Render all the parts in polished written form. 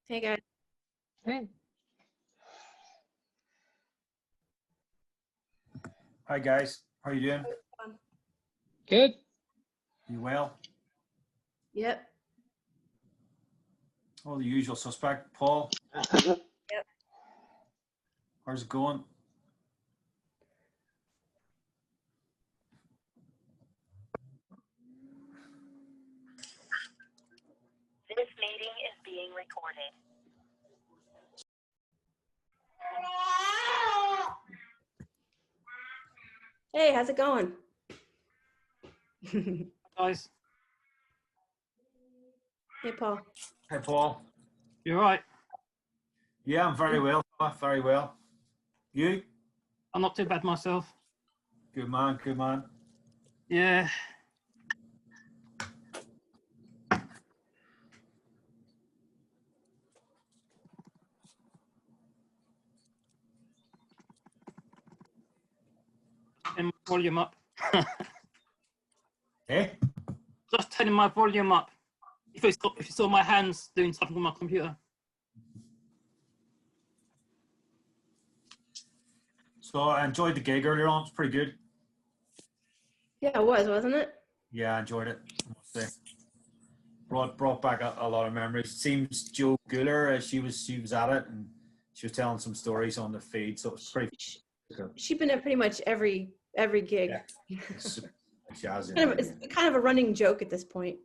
Hey guys. Hey. Hi guys, how are you doing? Good. You well? Yep. Oh, the usual suspect, Paul. Yep. How's it going? This meeting is being recorded. Hey, how's it going? Guys, Hey, Paul. Hi Paul. you all right? Yeah, I'm very well. Very well. You? I'm not too bad myself. Good man, good man. Yeah. And my volume up. Hey? Just turning my volume up. If you saw my hands doing something on my computer. So I enjoyed the gig earlier on. It's pretty good. Yeah, it was, wasn't it? Yeah, I enjoyed it. I must say. Brought back a lot of memories. Seems Joe Gooler, she was at it and she was telling some stories on the feed, so it's pretty cool. She's been at pretty much every gig. Yeah. She has It's kind of a running joke at this point.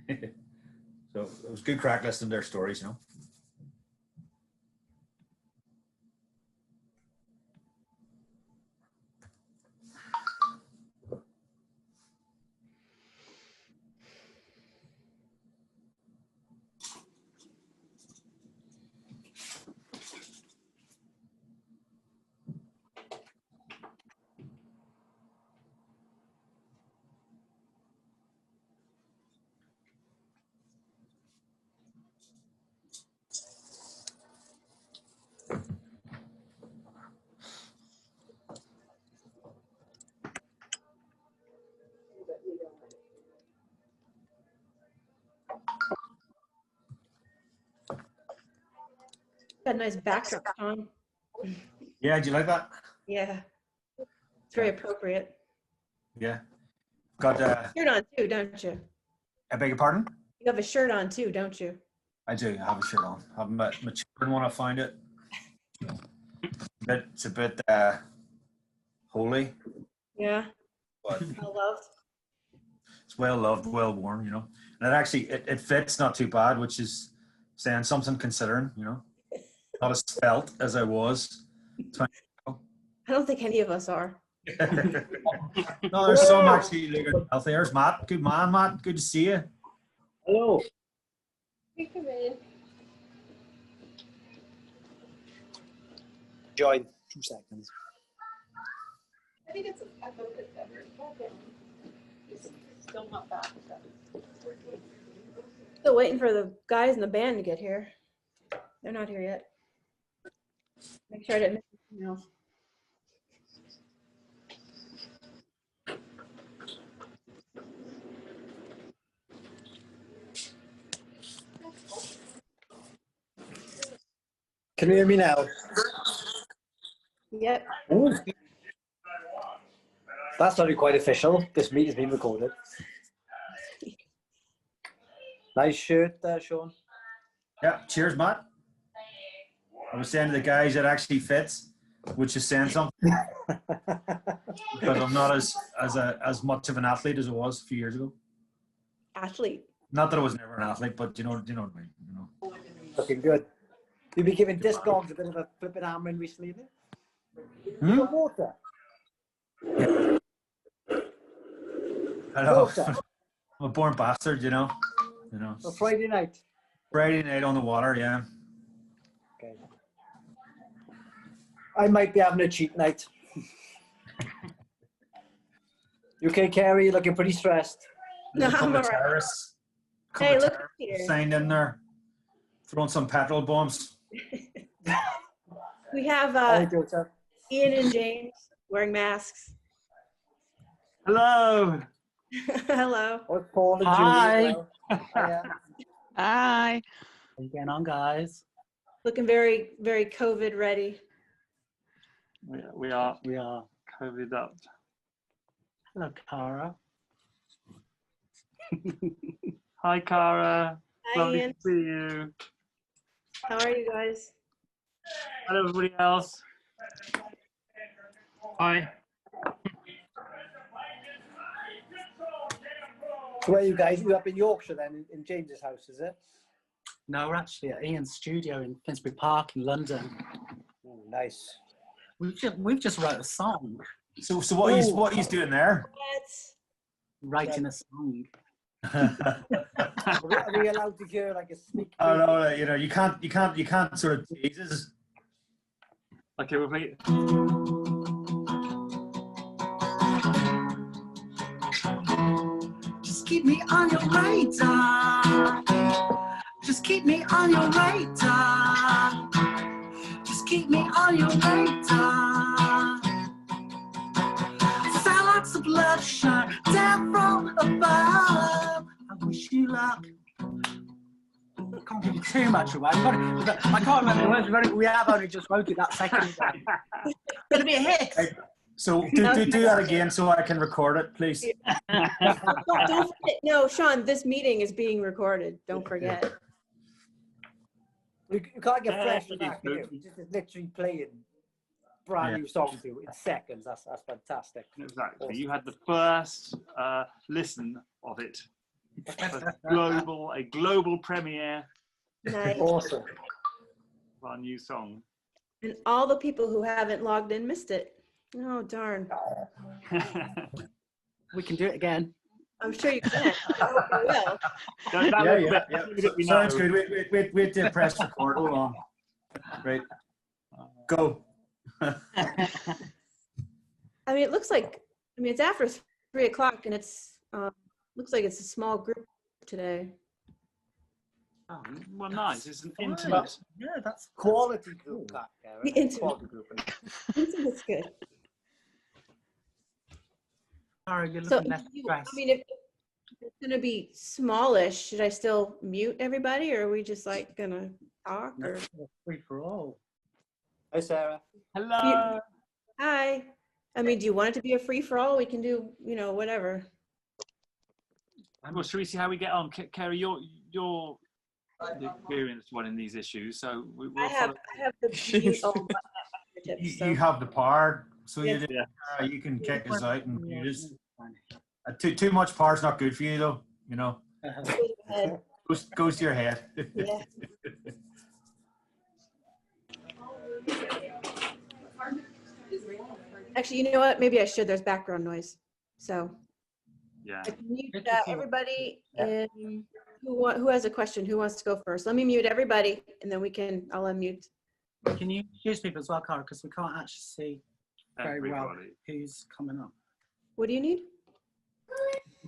So it was good crack listening to their stories, you know. Got a nice backdrop, Tom. Yeah, do you like that? Yeah. It's very appropriate. Yeah. Got Shirt on too, don't you? I beg your pardon? You have a shirt on too, don't you? I do have a shirt on. I haven't met my children when I find it. It's a bit holy, Yeah. but Well loved. it's well loved, well worn, you know. And it actually it fits not too bad, which is saying something considering, you know. Not as svelte as I was 20 years I don't think any of us are. ago. No, there's some actually looking healthy. There's Matt. Good man, Matt. Good to see you. Hello. You come in. Join 2 seconds. I think it's a little bit better. It's still not bad. Still waiting for the guys in the band to get here. They're not here yet. Make sure I didn't miss anything else. Can you hear me now? Yep. Ooh. That's sounded quite official. This meet has been recorded. Nice shirt there, Sean. Yeah, cheers, Matt. I was saying to the guys it actually fits, which is saying something. Because I'm not as much of an athlete as I was a few years ago. Athlete. Not that I was never an athlete, but you know what I mean. You know. Looking good. You've been giving Discogs a bit of a flipping hammering recently, have you? Hmm? Got water? Hello. Water. I'm a born bastard, you know. On Friday night. Friday night on the water, yeah. Okay. I might be having a cheat night. You okay, Kerry? You're looking pretty stressed. No, There's a couple I'm of all right. terrorists. Hey, look terrorists here. signed in there, throwing some petrol bombs. We have Hi, Joseph. Ian and James wearing masks. Hello. Hello. Oh, Paul and Hi. Julie as well. Hiya. Hi. How you getting on, guys? Looking very, very COVID ready. We are COVID up. Hello, Cara. Hi, Cara. Hi, Lovely Ian. to see you. How are you guys? Hello, everybody else. Hi. So where are you guys? You up in Yorkshire then, in James's house, is it? No, we're actually at Ian's studio in Finsbury Park in London. Oh, nice. We've just wrote a song, So what he's doing there? writing a song. Are we allowed to hear like a sneak peek? I know, you know, you can't sort of tease us. Okay, we'll play. Just keep me on your radar. Just keep me on your radar. Just keep me on your radar. Silence of bloodshot down from above. I wish you luck. I can't give you too much away. I can't remember the words. We have only just wrote it that second ago. Gonna be a hit. Hey, so do that again so I can record it, please. Don't forget. No, Sean, this meeting is being recorded. Don't forget. You can't get fresh with that, can you? Just literally playing brand new songs in seconds. That's fantastic. Exactly. You had the first listen of it. A global premiere Nice. Awesome. of our new song. And all the people who haven't logged in missed it. Oh, darn. We can do it again. I'm sure you can. I hope you will. Sounds good. Wait to press record. Hold on. Right. Go. I mean, it looks like, it's after 3 o'clock and it's, looks like it's a small group today. Oh, well, nice. It's an Fine. intimate. Yeah, that's Quality group, that, Karen. The intimate. Quality group. It's good. Sorry, you're So, looking less stressed. if it's gonna be smallish, should I still mute everybody or are we just like gonna talk No, or? free for all. Hi, Sarah. Hello. Hi. I mean, do you want it to be a free for all? We can do, whatever. Well, shall we see how we get on? Kerry, you're the experienced one in these issues, so we'll I have the mute all button at my fingertips, so. You have the power, so Yes. you can kick us out and mute us. Too much power's not good for you, though. You know, Go ahead. goes to your head. Yeah. Actually, you know what? Maybe I should. There's background noise. So yeah. I can mute everybody. Who has a question? Who wants to go first? Let me mute everybody, and then I'll unmute. Can you introduce people as well, Cara? Because we can't actually see very well Everybody. who's coming up. What do you need?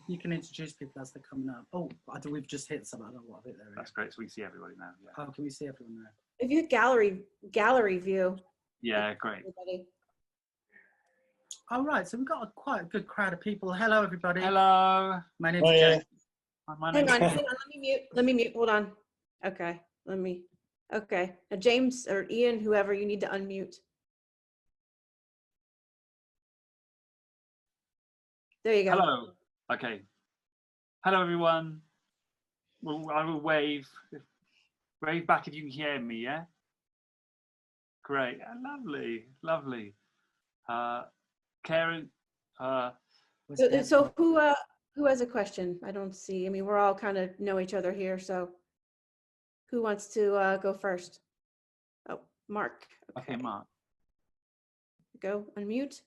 You can introduce people as they're coming up. Oh, I think we've just hit some. I don't know what bit there is. That's great. So we can see everybody now. Yeah. How can we see everyone there? If you hit gallery view. Yeah, great. Everybody. All right, so we've got quite a good crowd of people. Hello, everybody. Hello. My name's Jay. My Hang name's on. Let me mute. Let me mute. Hold on. Okay. Okay. Now, James or Ian, whoever, you need to unmute. There you go. Hello. Okay. Hello, everyone. I will wave. Wave back if you can hear me, yeah? Great. Lovely. Lovely. Karen, So who has a question? I don't see. I mean, we're all kind of know each other here. So who wants to go first? Oh, Mark. okay, Mark. Go unmute.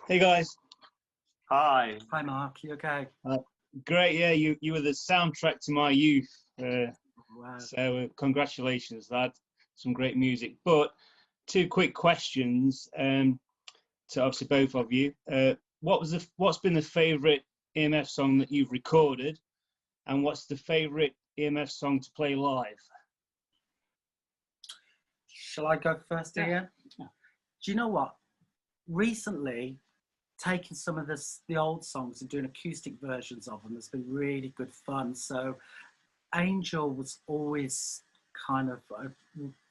Hey guys, Hi. Hi, Mark. You okay? great. Yeah, you were the soundtrack to my youth. Wow. So congratulations, lad. Some great music. But two quick questions to obviously both of you. What's been the favourite EMF song that you've recorded, and what's the favourite EMF song to play live? Shall I go first, Ian? Yeah. Do you know what? Recently, taking some of the old songs and doing acoustic versions of them has been really good fun. So Angel was always kind of,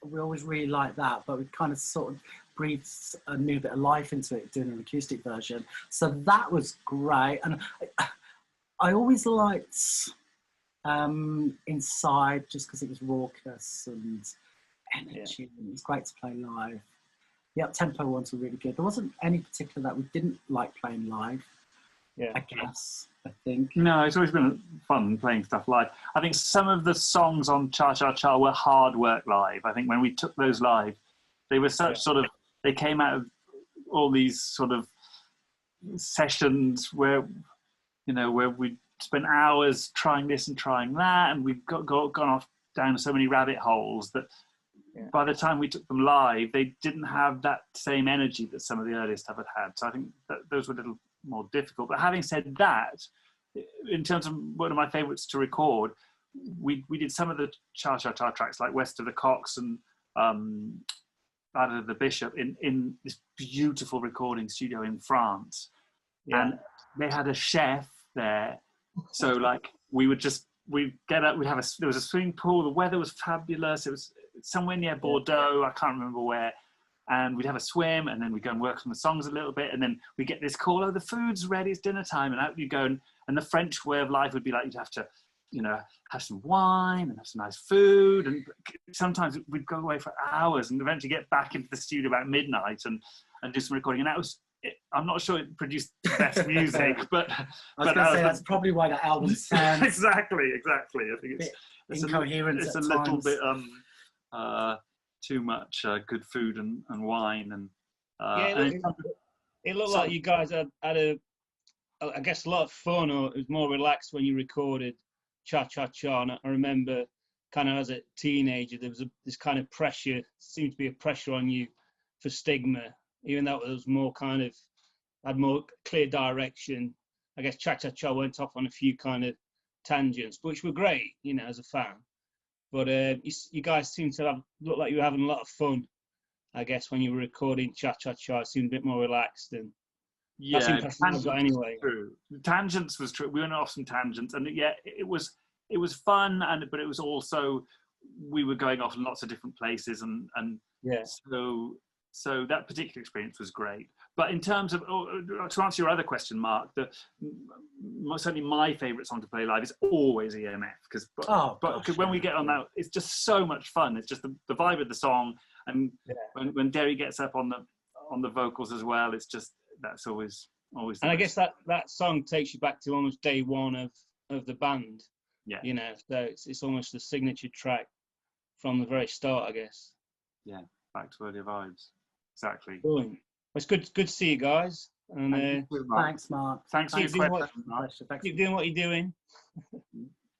we always really liked that, but we kind of sort of breathed a new bit of life into it doing an acoustic version. So that was great. And I always liked Inside just because it was raucous and energy. It was great to play live. The up-tempo ones were really good. There wasn't any particular that we didn't like playing live. Yeah, I guess, I think. No, it's always been fun playing stuff live. I think some of the songs on Cha Cha Cha were hard work live. I think when we took those live, they were such sort of, they came out of all these sort of sessions where, you know, where we spent hours trying this and trying that, and we've gone off down so many rabbit holes that by the time we took them live, they didn't have that same energy that some of the earlier stuff had. So I think that those were a little more difficult. But having said that, in terms of one of my favorites to record, we did some of the Cha Cha Cha tracks like West of the Cocks and Out of the Bishop in this beautiful recording studio in France. And they had a chef there. So like we'd get up, there was a swimming pool, the weather was fabulous. It was somewhere near Bordeaux, I can't remember where. And we'd have a swim, and then we'd go and work on the songs a little bit, and then we get this call, oh, the food's ready, it's dinner time, and out you go. And the French way of life would be like, you'd have to, you know, have some wine and have some nice food, and sometimes we'd go away for hours and eventually get back into the studio about midnight and do some recording. And that was, I'm not sure it produced the best music, but I was going to say that's probably why that album sounds exactly. I think it's incoherent. It's a little bit too much good food and wine and it looked like you guys had I guess a lot of fun, or it was more relaxed when you recorded Cha Cha Cha. And I remember kind of as a teenager there was this kind of pressure, seemed to be a pressure on you for Stigma, even though it was more kind of had more clear direction. I guess Cha Cha Cha went off on a few kind of tangents, which were great, you know, as a fan. But you guys seem to look like you were having a lot of fun. I guess when you were recording Cha Cha Cha, it seemed a bit more relaxed, and that's the impression I got anyway. True. Tangents was true. We went off some tangents, and it was fun, but it was also we were going off in lots of different places, and so that particular experience was great. But in terms of, to answer your other question, Mark, certainly my favourite song to play live is always EMF, because when we get on that, it's just so much fun. It's just the vibe of the song, and when Derry gets up on the vocals as well, it's just, that's always. And I guess that song takes you back to almost day one of the band. Yeah. You know, so it's almost the signature track from the very start, I guess. Yeah, back to earlier vibes. Exactly. Brilliant. It's good to see you guys. And thanks, Mark. Thanks for your question, Mark. Keep doing what you're doing.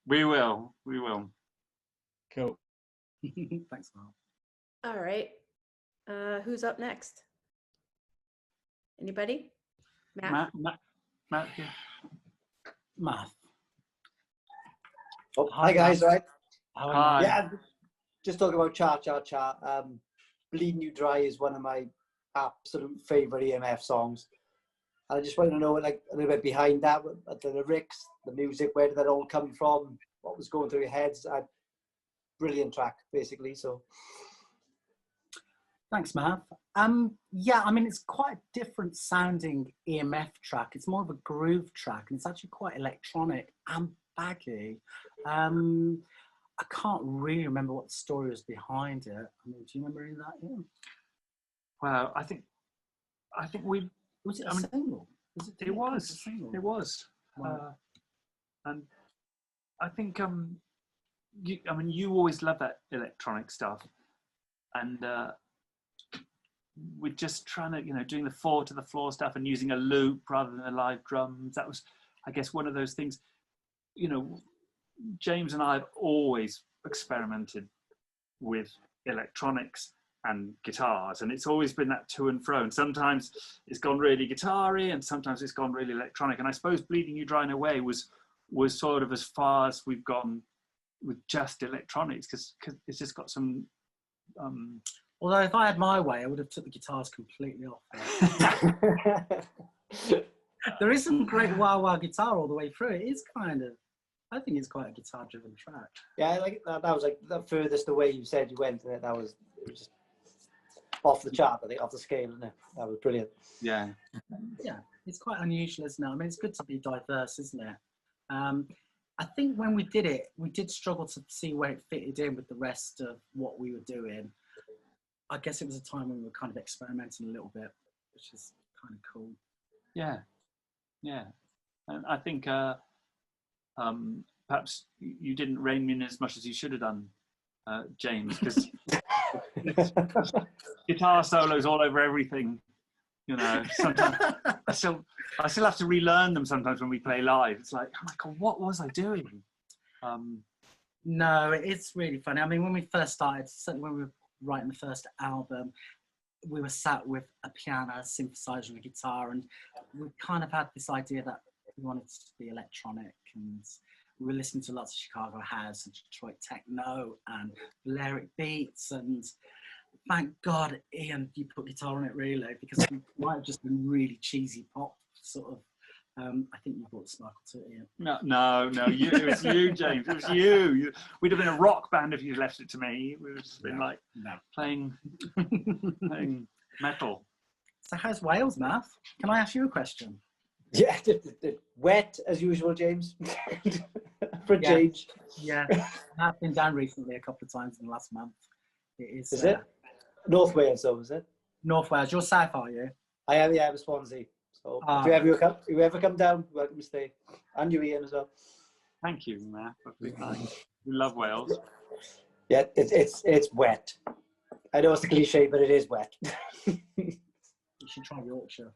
We will. Cool. Thanks, Mark. All right. Who's up next? Anybody? Matt? Matt here. Matt. Oh, hi guys, right? Hi. Yeah, just talking about Cha Cha Cha. Bleeding You Dry is one of my absolute favourite EMF songs. And I just want to know, like, a little bit behind that, the lyrics, the music, where did that all come from? What was going through your heads? Brilliant track, basically. So, thanks, Matt. Yeah, I mean, it's quite a different sounding EMF track. It's more of a groove track, and it's actually quite electronic and baggy. I can't really remember what the story was behind it. I mean, do you remember any of that? Yeah. Well, I think we. Was it a single? It was. Wow. And I think you always love that electronic stuff, and we're just trying to, doing the 4 to the floor stuff and using a loop rather than the live drums. That was, I guess, one of those things. James and I have always experimented with electronics and guitars, and it's always been that to and fro, and sometimes it's gone really guitar-y and sometimes it's gone really electronic. And I suppose Bleeding You Dry in a way was sort of as far as we've gone with just electronics, because it's just got some although if I had my way, I would have took the guitars completely off. There is some great wah-wah guitar all the way through. It is kind of I think it's quite a guitar-driven track. Yeah, like that was like the furthest away you said you went, and it was just off the chart, I think, off the scale, isn't it? That was brilliant. Yeah. Yeah, it's quite unusual, isn't it? I mean, it's good to be diverse, isn't it? I think when we did it, we did struggle to see where it fitted in with the rest of what we were doing. I guess it was a time when we were kind of experimenting a little bit, which is kind of cool. Yeah. Yeah. And I think perhaps you didn't rein me in as much as you should have done, James, because guitar solos all over everything. You know, sometimes I still have to relearn them sometimes when we play live. It's like, oh my God, what was I doing? No, it's really funny. I mean, when we first started, certainly when we were writing the first album, we were sat with a piano, a synthesizer, and a guitar, and we kind of had this idea that we wanted it to be electronic, and we were listening to lots of Chicago house and Detroit techno and Balearic beats, and thank God, Ian, you put guitar on it, really, because it might have just been really cheesy pop, sort of. I think you brought the sparkle to it, Ian. No, it was you, James. It was you. We'd have been a rock band if you'd left it to me. We'd have just been like playing metal. So how's Wales, Matt? Can I ask you a question? Yeah, wet as usual, James. For a change. Yeah, I've been down recently a couple of times in the last month. Is it? North Wales, though, is it? North Wales. You're south, are you? I am, yeah, I'm Swansea. So if you ever come down, welcome to stay. And you, Ian, as well. Thank you, Matt. We love Wales. Yeah, it's wet. I know it's a cliche, but it is wet. You should try Yorkshire.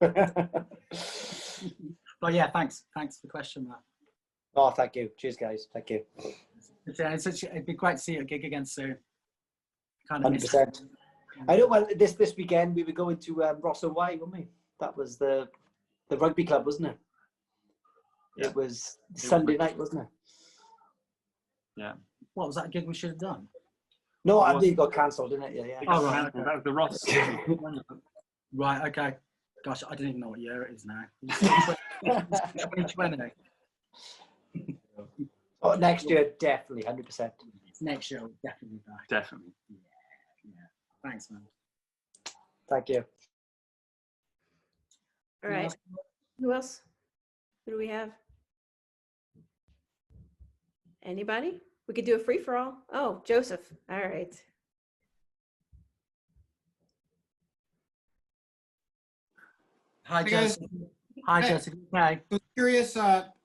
But yeah, thanks for the question, Matt. Oh, thank you. Cheers, guys. Thank you. It'd be great to see you at a gig again soon. 100%. I know. Well, this weekend we were going to Rosso Y, weren't we? That was the rugby club, wasn't it? Yeah. It was Sunday night, wasn't it? Yeah. What was that gig we should have done? No, I think it got cancelled, didn't it? Yeah. Oh, right. Okay. That was the Ross. Right. Okay. Gosh, I don't even know what year it is now. 2020. Oh, next year, definitely, 100%. Next year, we'll definitely be back. Definitely. Yeah. Thanks, man. Thank you. All right. Who else? Who do we have? Anybody? We could do a free for all. Oh, Joseph. All right. Hi, Joseph. Hi, Joseph. Hi. So curious,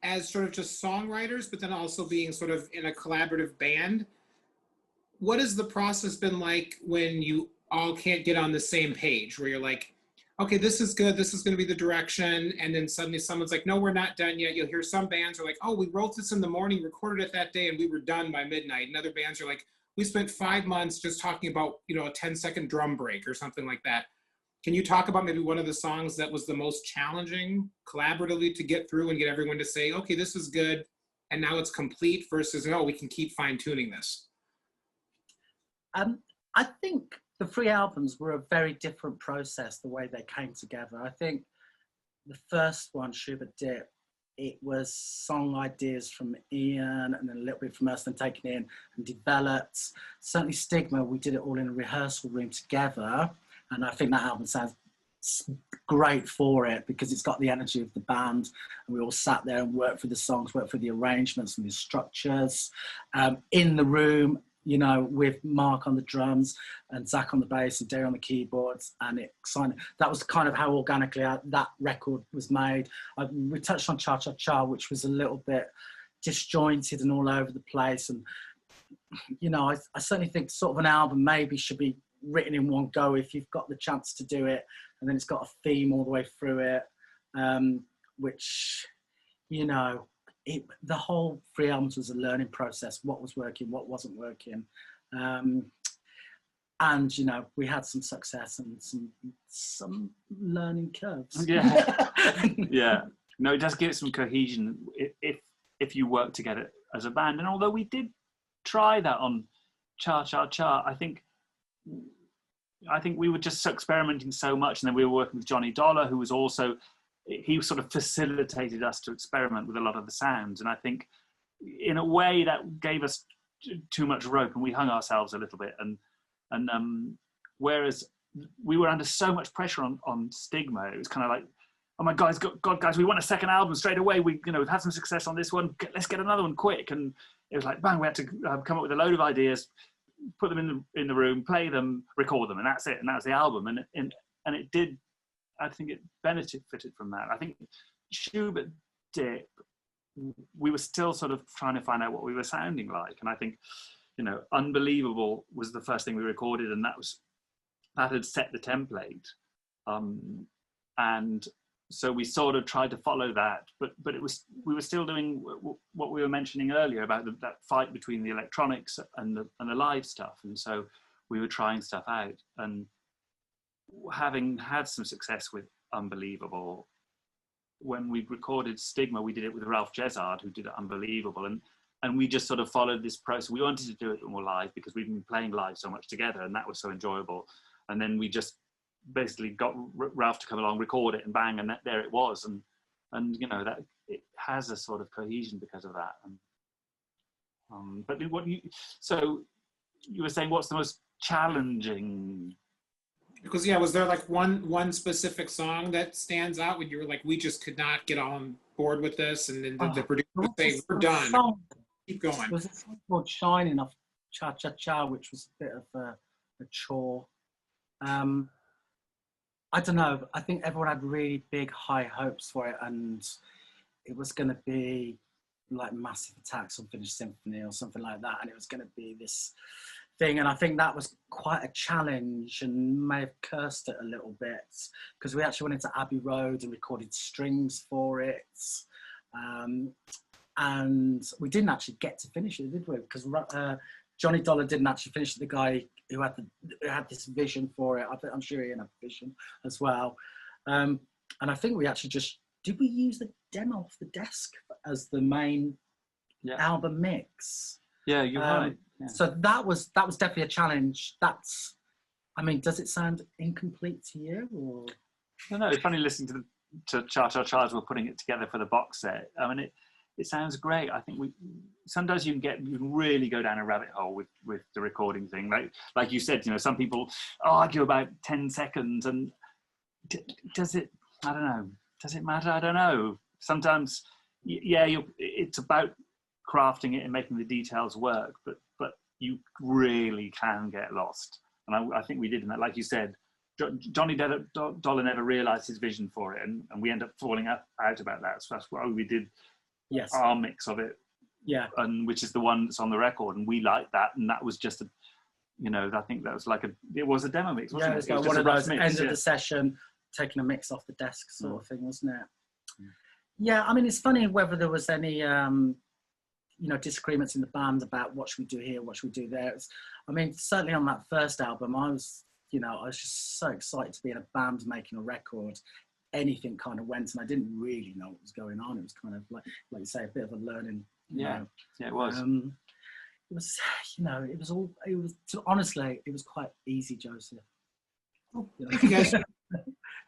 as sort of just songwriters, but then also being sort of in a collaborative band, what has the process been like when you all can't get on the same page, where you're like, okay, this is good, this is going to be the direction, and then suddenly someone's like, no, we're not done yet. You'll hear some bands are like, oh, we wrote this in the morning, recorded it that day, and we were done by midnight. And other bands are like, we spent 5 months just talking about, a 10-second drum break or something like that. Can you talk about maybe one of the songs that was the most challenging collaboratively to get through and get everyone to say, okay, this is good, and now it's complete, versus, no, we can keep fine-tuning this? I think the 3 albums were a very different process, the way they came together. I think the first one, Schubert Dip, it was song ideas from Ian and then a little bit from us, then taken in and developed. Certainly Stigma, we did it all in a rehearsal room together. And I think that album sounds great for it because it's got the energy of the band. And we all sat there and worked through the songs, worked through the arrangements and the structures in the room, with Mark on the drums and Zach on the bass and Derry on the keyboards. And that was kind of how organically that record was made. We touched on Cha Cha Cha, which was a little bit disjointed and all over the place. And, I certainly think sort of an album maybe should be written in one go if you've got the chance to do it, and then it's got a theme all the way through it, which the whole 3 albums was a learning process. What was working, what wasn't working, and we had some success and some learning curves. Yeah. No, it does give it some cohesion if you work together as a band. And although we did try that on Cha Cha Cha, I think we were just experimenting so much, and then we were working with Johnny Dollar, who was also, he sort of facilitated us to experiment with a lot of the sounds. And I think in a way that gave us too much rope, and we hung ourselves a little bit. And whereas we were under so much pressure on Stigma, it was kind of like, oh my God, guys, we want a second album straight away. We've had some success on this one. Let's get another one quick. And it was like, bang, we had to come up with a load of ideas, put them in the room, play them, record them, and that's it. And that was the album. And it did, I think it benefited from that. I think Schubert Dip, we were still sort of trying to find out what we were sounding like. And I think, Unbelievable was the first thing we recorded, and that had set the template. And so we sort of tried to follow that, but we were still doing what we were mentioning earlier about that fight between the electronics and the live stuff. And so we were trying stuff out, and having had some success with Unbelievable, when we recorded Stigma, we did it with Ralph Jezard, who did Unbelievable, and we just sort of followed this process. We wanted to do it more live because we've been playing live so much together, and that was so enjoyable. And then we just basically got Ralph to come along, record it, and bang, and there it was. And that it has a sort of cohesion because of that. But so you were saying, what's the most challenging? Because was there like one specific song that stands out when you were like, we just could not get on board with this, and then the producer would say, we're done, keep going? There was a song called Shining off Cha Cha Cha, which was a bit of a chore. I don't know, I think everyone had really big high hopes for it, and it was going to be like Massive Attack's Unfinished Symphony or something like that, and it was going to be this thing, and I think that was quite a challenge and may have cursed it a little bit, because we actually went into Abbey Road and recorded strings for it, and we didn't actually get to finish it, did we? Because Johnny Dollar didn't actually finish it, the guy who had this vision for it. I'm sure he had a vision as well. And I think we actually did we use the demo off the desk as the main album mix? Yeah, you're right. Yeah. So that was definitely a challenge. Does it sound incomplete to you? Or? No, it's funny listening to Cha Cha Cha as we're putting it together for the box set. I mean, it sounds great. I think sometimes you can really go down a rabbit hole with the recording thing. Like you said, some people argue about 10 seconds, and does it? I don't know. Does it matter? I don't know. Sometimes, it's about crafting it and making the details work, but you really can get lost. And I think we did in that. Like you said, Johnny Dollar never realized his vision for it, and we end up falling out about that. So that's why we did our mix of it, and which is the one that's on the record, and we like that. And that was just I think that was it was a demo mix, wasn't it? It was one of those end of the session, taking a mix off the desk sort of thing, wasn't it? Yeah, I mean, it's funny whether there was any disagreements in the band about what should we do here, what should we do there. Certainly on that first album, I was just so excited to be in a band making a record. Anything kind of went, and I didn't really know what was going on. It was kind of like you say, a bit of a learning. Yeah, it was. It was honestly, it was quite easy, Joseph. Thank you guys.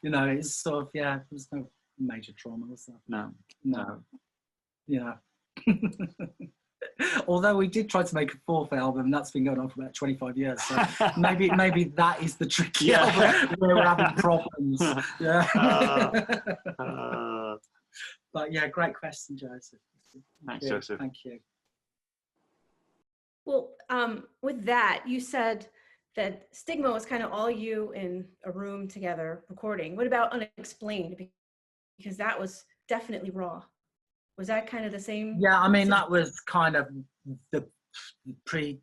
It's sort of, there was no major trauma, was there? No. Although we did try to make a fourth album, that's been going on for about 25 years. So maybe that is the tricky album where we're having problems. But great question, Joseph. Thanks, Joseph. Thank you. Well, with that, you said that Stigma was kind of all you in a room together recording. What about Unexplained? Because that was definitely raw. Was that kind of the same? Yeah, that was kind of the pre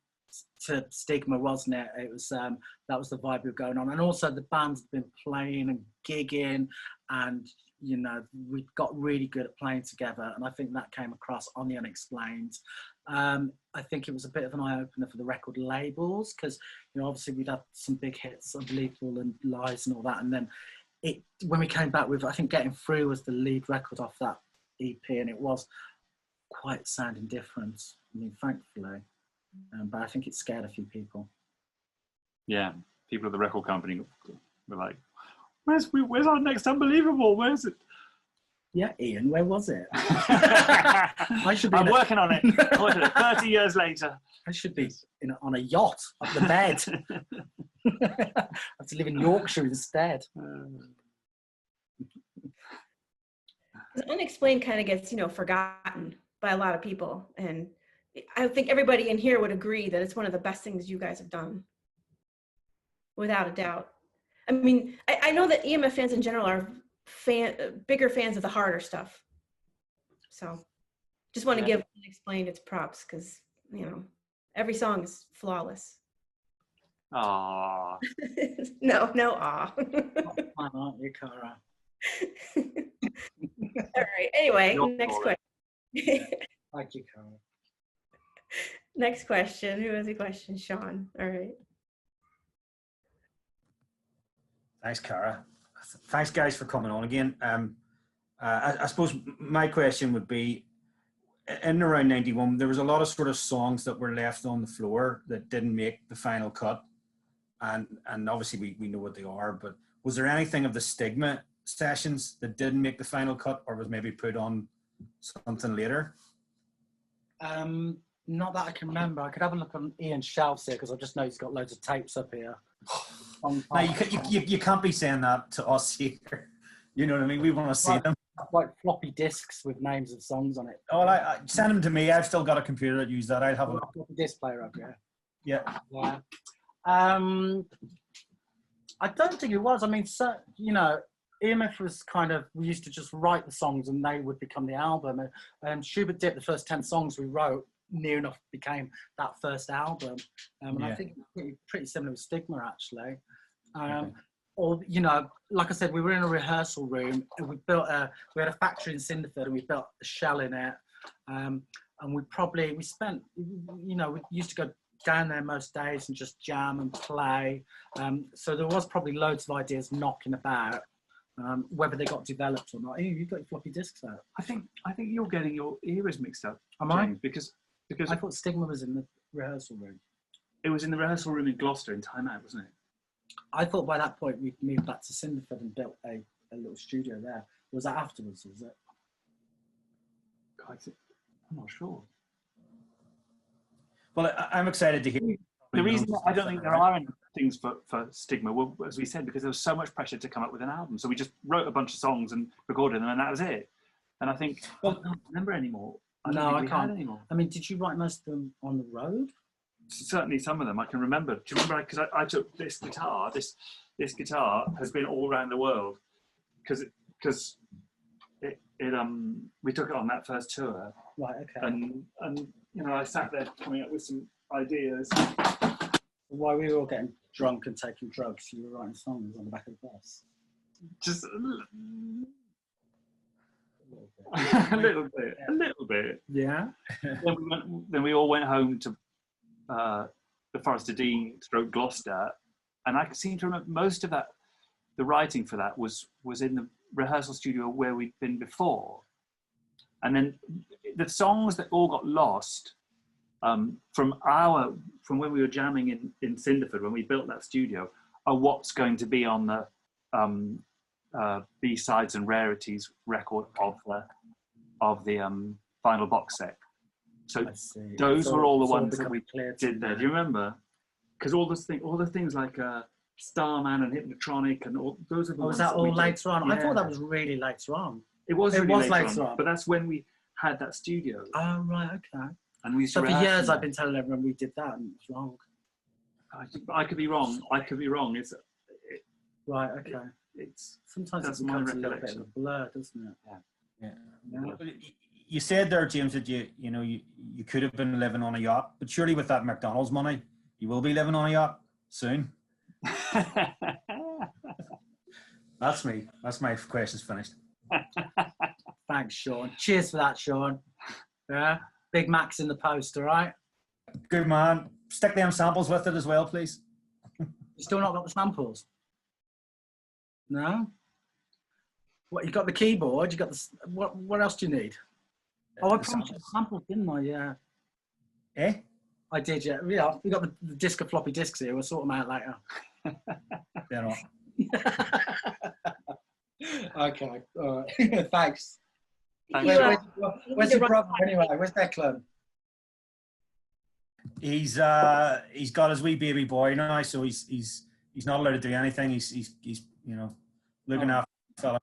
to Stigma, wasn't it? It was that was the vibe we were going on, and also the band's been playing and gigging, and we got really good at playing together, and I think that came across on the Unexplained. I think it was a bit of an eye opener for the record labels, because obviously we'd had some big hits, Unbelievable and Lies and all that, and then when we came back with, I think Getting Through was the lead record off that EP, and it was quite sounding different. Thankfully, but I think it scared a few people. Yeah, people at the record company were like, "Where's our next Unbelievable? Where's it?" Yeah, Ian, where was it? I should be. I'm working on it. I'm working on it. 30 years later. I should be on a yacht up the bed. I have to live in Yorkshire instead. Unexplained kind of gets, forgotten by a lot of people. And I think everybody in here would agree that it's one of the best things you guys have done. Without a doubt. I mean, I know that EMF fans in general are bigger fans of the harder stuff. So just want to give Unexplained its props because, every song is flawless. Aww. No, aw. Aren't you, Cara? All right. Anyway, Not next for it. question. Thank you, Cara. Next question. Who has a question? Sean. All right. Thanks, Cara. Thanks, guys, for coming on again. I suppose my question would be, in around 91, there was a lot of sort of songs that were left on the floor that didn't make the final cut. And obviously we know what they are, but was there anything of the Stigma sessions that didn't make the final cut or was maybe put on something later? Not that I can remember. I could have a look on Ian's shelves here because I just know he's got loads of tapes up here. No, you can't be saying that to us here. You know what I mean? We want to see them. Like floppy disks with names of songs on it. Oh, I send them to me. I've still got a computer that uses that. I'd have a look. Floppy disk player up here. Yeah. Yeah. I don't think it was. I mean, so, EMF was kind of, we used to just write the songs and they would become the album. And Schubert Dip, the first 10 songs we wrote, near enough became that first album. And I think it's pretty similar with Stigma, actually. Or, like I said, we were in a rehearsal room and we had a factory in Cinderford and we built a shell in it. And we spent, we used to go down there most days and just jam and play. So there was probably loads of ideas knocking about, whether they got developed or not. Hey, you got your floppy disks out. I think you're getting your eras mixed up. Am I? James, because I thought Stigma was in the rehearsal room. it was in the rehearsal room in Gloucester in Time Out, wasn't it? I thought by that point we'd moved back to Cinderford and built a little studio there. Was that afterwards, was it? I'm not sure. Well, I'm excited to hear. The reason I don't think there are any things for Stigma, well, as we said, because there was so much pressure to come up with an album. So we just wrote a bunch of songs and recorded them, and that was it. And I think, I don't remember anymore. I can't. Anymore. I mean, did you write most of them on the road? Certainly some of them I can remember. Do you remember? Because I took this guitar. This guitar has been all around the world because we took it on that first tour. Right. Okay. And I sat there coming up with some ideas. While we were all getting drunk and taking drugs, you were writing songs on the back of the bus. Just a little bit. Yeah. Then we all went home to the Forest of Dean / Gloucester, and I seem to remember most of that. The writing for that was in the rehearsal studio where we'd been before, and then the songs that all got lost from when we were jamming in Cinderford when we built that studio are what's going to be on the B-sides and rarities record of the final box set. So those were all the ones that we did there. Do you remember? Because all the things like Starman and Hypnotronic and all those are the ones. Was that all later on? Yeah. I thought that was really later on. It was really later on, but that's when we had that studio. Oh right, okay. And we. So for years I've been telling everyone we did that, and it's wrong. I could be wrong. It's right. Okay. It's sometimes it becomes a little bit of a blur, doesn't it? Yeah. You said there, James, that you could have been living on a yacht, but surely with that McDonald's money, you will be living on a yacht soon. That's me. That's my questions finished. Thanks, Sean. Cheers for that, Sean. Yeah. Big Mac's in the post, all right? Good man. Stick them samples with it as well, please. You still not got the samples? No? What, you got the keyboard? You got the... What else do you need? Oh, I promised you the samples, didn't I? Yeah. Eh? I did, yeah. Yeah, we got the disc of floppy disks here. We'll sort them out later. They're not. Okay. All right. Thanks. Thank You, you. Where's your brother anyway? Where's Declan? He's got his wee baby boy now, so he's not allowed to do anything. He's you know, looking Oh. after the fella.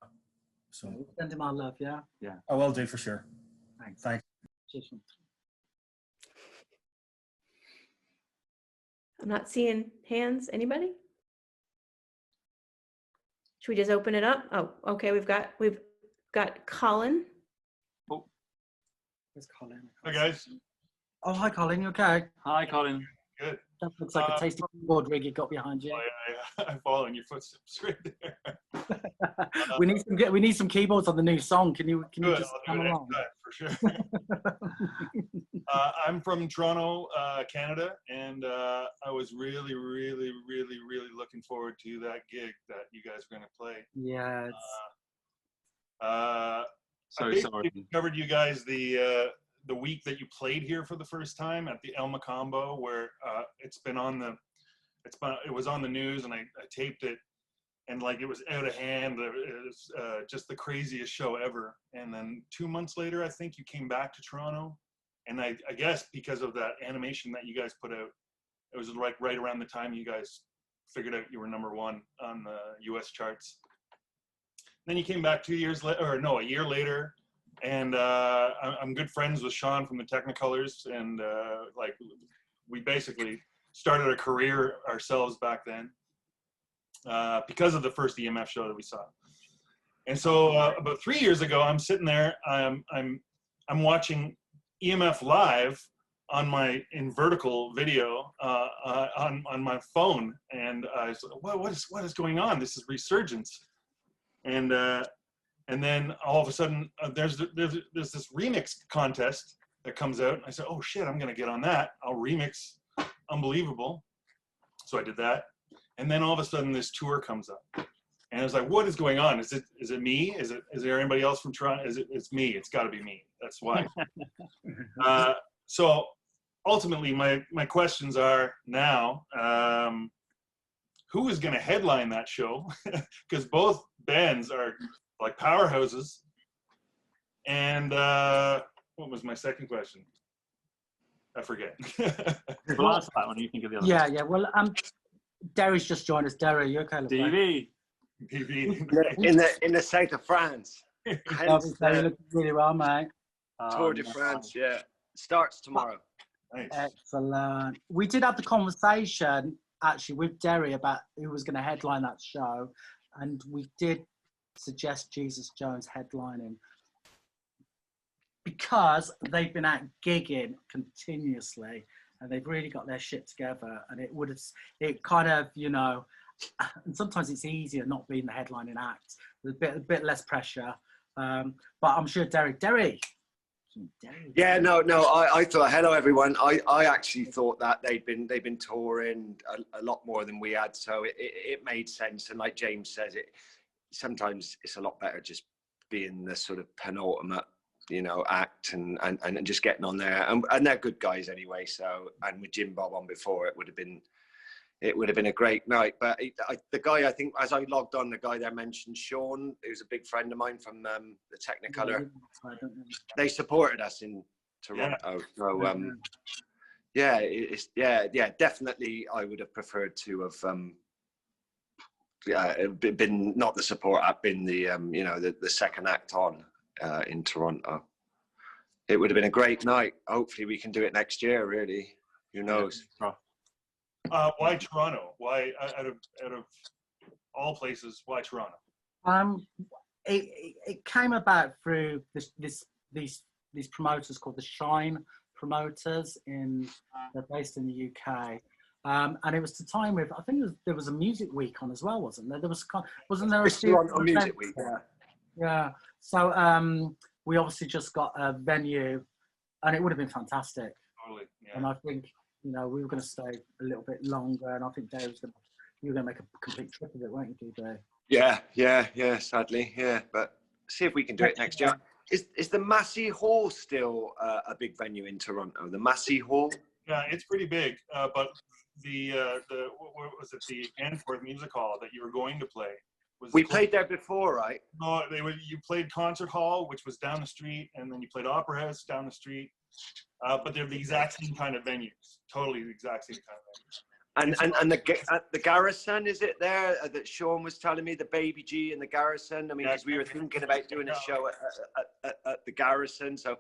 So Send him our love, yeah. I will do for sure. Thanks. Thanks. Cheers. I'm not seeing hands. Anybody? Should we just open it up? Oh, okay. We've got Colin. Where's Colin? Hi guys. Oh, hi, Colin. You okay? Hi, Colin. Good. That looks like a tasty keyboard rig you got behind you. I'm following your footsteps right there. we need some keyboards on the new song. Can you Good, just I'll come do it along? next time, for sure. I'm from Toronto, Canada, and I was really looking forward to that gig that you guys are going to play. Yeah. So I sorry. discovered you guys the week that you played here for the first time at the El Macombo, where it was on the news, and I taped it, and like it was out of hand. It was just the craziest show ever. And then 2 months later, I think you came back to Toronto, and I guess because of that animation that you guys put out, it was like right around the time you guys figured out you were #1 on the US charts. Then you came back a year later, and I'm good friends with Sean from the Technicolors, and like we basically started a career ourselves back then because of the first EMF show that we saw. And so about 3 years ago, I'm sitting there, I'm watching EMF live in vertical video on my phone, and I was like, what is going on? This is resurgence. And then all of a sudden, there's this remix contest that comes out. I said, oh shit, I'm gonna get on that. I'll remix Unbelievable. So I did that. And then all of a sudden this tour comes up. And I was like, what is going on? Is it me? Is there anybody else from Toronto? It's me. It's gotta be me. That's why. So ultimately my questions are now, who is gonna headline that show? Because both bands are like powerhouses. And what was my second question? I forget. Well, that's that one. You think of the other Yeah, one. yeah. Well, Derry's just joined us. Derry, you okay? DV. In the south of France. Hence You the look really well, mate. Tour de France, yeah. Starts tomorrow. Nice. Excellent. We did have the conversation actually with Derry about who was going to headline that show, and we did suggest Jesus Jones headlining because they've been out gigging continuously and they've really got their shit together, and it kind of, you know, and sometimes it's easier not being the headlining act. There's a bit less pressure, but I'm sure Derry. Yeah, no. I thought, hello everyone. I actually thought that they've been touring a lot more than we had, so it made sense. And like James says, sometimes it's a lot better just being the sort of penultimate, you know, act and just getting on there. And they're good guys anyway. So, and with Jim Bob on before, it would have been a great night. But the guy, I think, as I logged on, the guy there mentioned Sean, who's a big friend of mine from the Technicolor. They supported us in Toronto. Yeah. So yeah, definitely. I would have preferred to have been not the support act, been the you know, the second act on in Toronto. It would have been a great night. Hopefully, we can do it next year. Really, who knows? Why Toronto? Why out of all places? Why Toronto? It came about through these promoters called the Shine Promoters they're based in the UK, and it was the time with, I think there was a music week on as well, wasn't there? Wasn't there a Toronto Music Week? Yeah. So we obviously just got a venue, and it would have been fantastic. Totally. Yeah. And I think, you know, we were going to stay a little bit longer, and I think you were going to make a complete trip of it, weren't you, DJ? Yeah, sadly, yeah. But see if we can do it next year. Is the Massey Hall still a big venue in Toronto? The Massey Hall? Yeah, it's pretty big. But what was it, the Anford Music Hall that you were going to play? We played there before, right? No, you played Concert Hall, which was down the street, and then you played Opera House down the street. But they're the exact same kind of venues, totally the exact same kind of venues. And the Garrison, is it there that Sean was telling me, the Baby G and the Garrison? I mean, because we were thinking about doing a show at the Garrison. So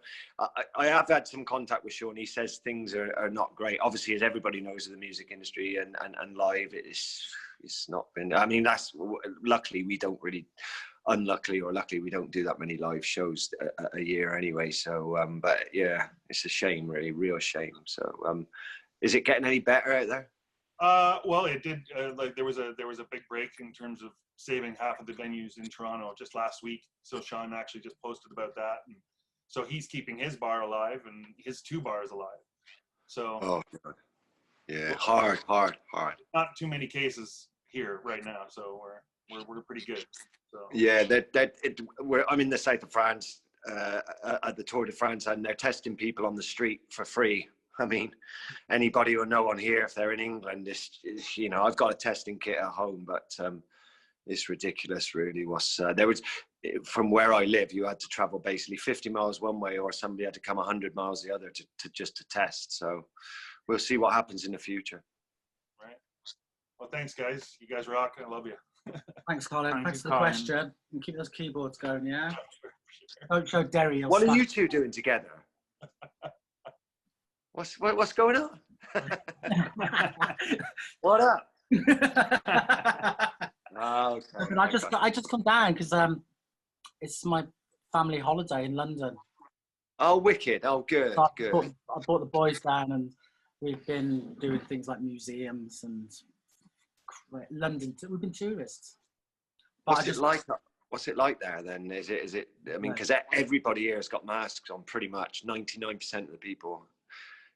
I have had some contact with Sean. He says things are not great. Obviously, as everybody knows in the music industry and live, it's not been. I mean, that's luckily we don't really. Unluckily or luckily, we don't do that many live shows a year anyway. So, but yeah, it's a shame, really, real shame. So, is it getting any better out there? Well, it did. Like there was a big break in terms of saving half of the venues in Toronto just last week. So Sean actually just posted about that, and so he's keeping his bar alive and his 2 bars alive. So, oh God. Yeah, hard. Not too many cases here right now, so we're pretty good. So. Yeah, I'm in the south of France at the Tour de France, and they're testing people on the street for free. I mean, anybody will know on here if they're in England. I've got a testing kit at home, but it's ridiculous, really. There was from where I live, you had to travel basically 50 miles one way, or somebody had to come 100 miles the other to test. So we'll see what happens in the future. Right. Well, thanks, guys. You guys rock. I love you. Thanks, Colin. Thanks for the Colin. question. And keep those keyboards going, yeah? Don't show Derry. What are you two doing together? What's going on? What up? Okay. I just come down because it's my family holiday in London. Oh, wicked! Oh, good, So good. I brought the boys down, and we've been doing things like museums and London. We've been tourists. What's it like there then? Is it? I mean, because everybody here has got masks on. Pretty much 99% of the people.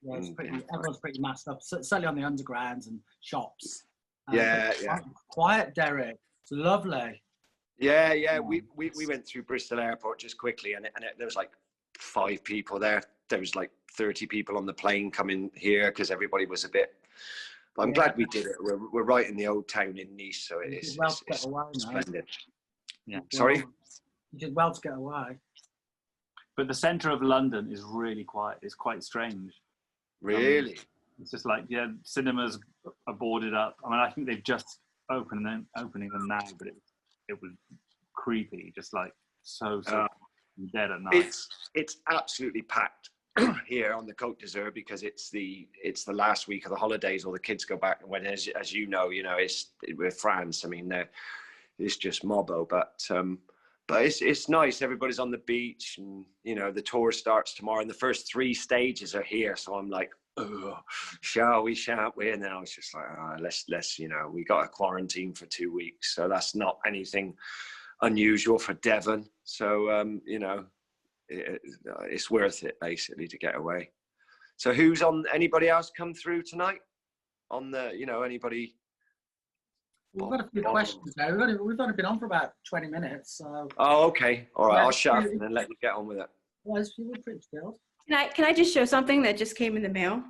Yeah, everyone's pretty masked up. Certainly on the undergrounds and shops. Yeah. Quiet, Derek. It's lovely. Yeah. We went through Bristol Airport just quickly, and there was like 5 people there. There was like 30 people on the plane coming here because everybody was a bit. But I'm glad we did it. We're right in the old town in Nice, so it is it's splendid. Yeah. Sorry? You did well to get away. But the centre of London is really quiet. It's quite strange. Really? It's just like, cinemas are boarded up. I mean, I think they've just opening them now, but it was creepy, just like so dead at night. It's absolutely packed here on the Côte d'Azur because it's the last week of the holidays, or the kids go back. And when, as you know, it's with France. I mean, it's just mobbo, but it's nice. Everybody's on the beach, and the tour starts tomorrow, and the first 3 stages are here. So I'm like, oh, shall we, shan't we? And then I was just like, let's we got a quarantine for 2 weeks, so that's not anything unusual for Devon. So it's worth it basically to get away. So who's on? Anybody else come through tonight? On the anybody? We've got a few questions now. We've only been on for about 20 minutes. So. Oh, okay. All right. I'll shut up and then let you get on with it. Well, you were pretty skilled. Can I just show something that just came in the mail?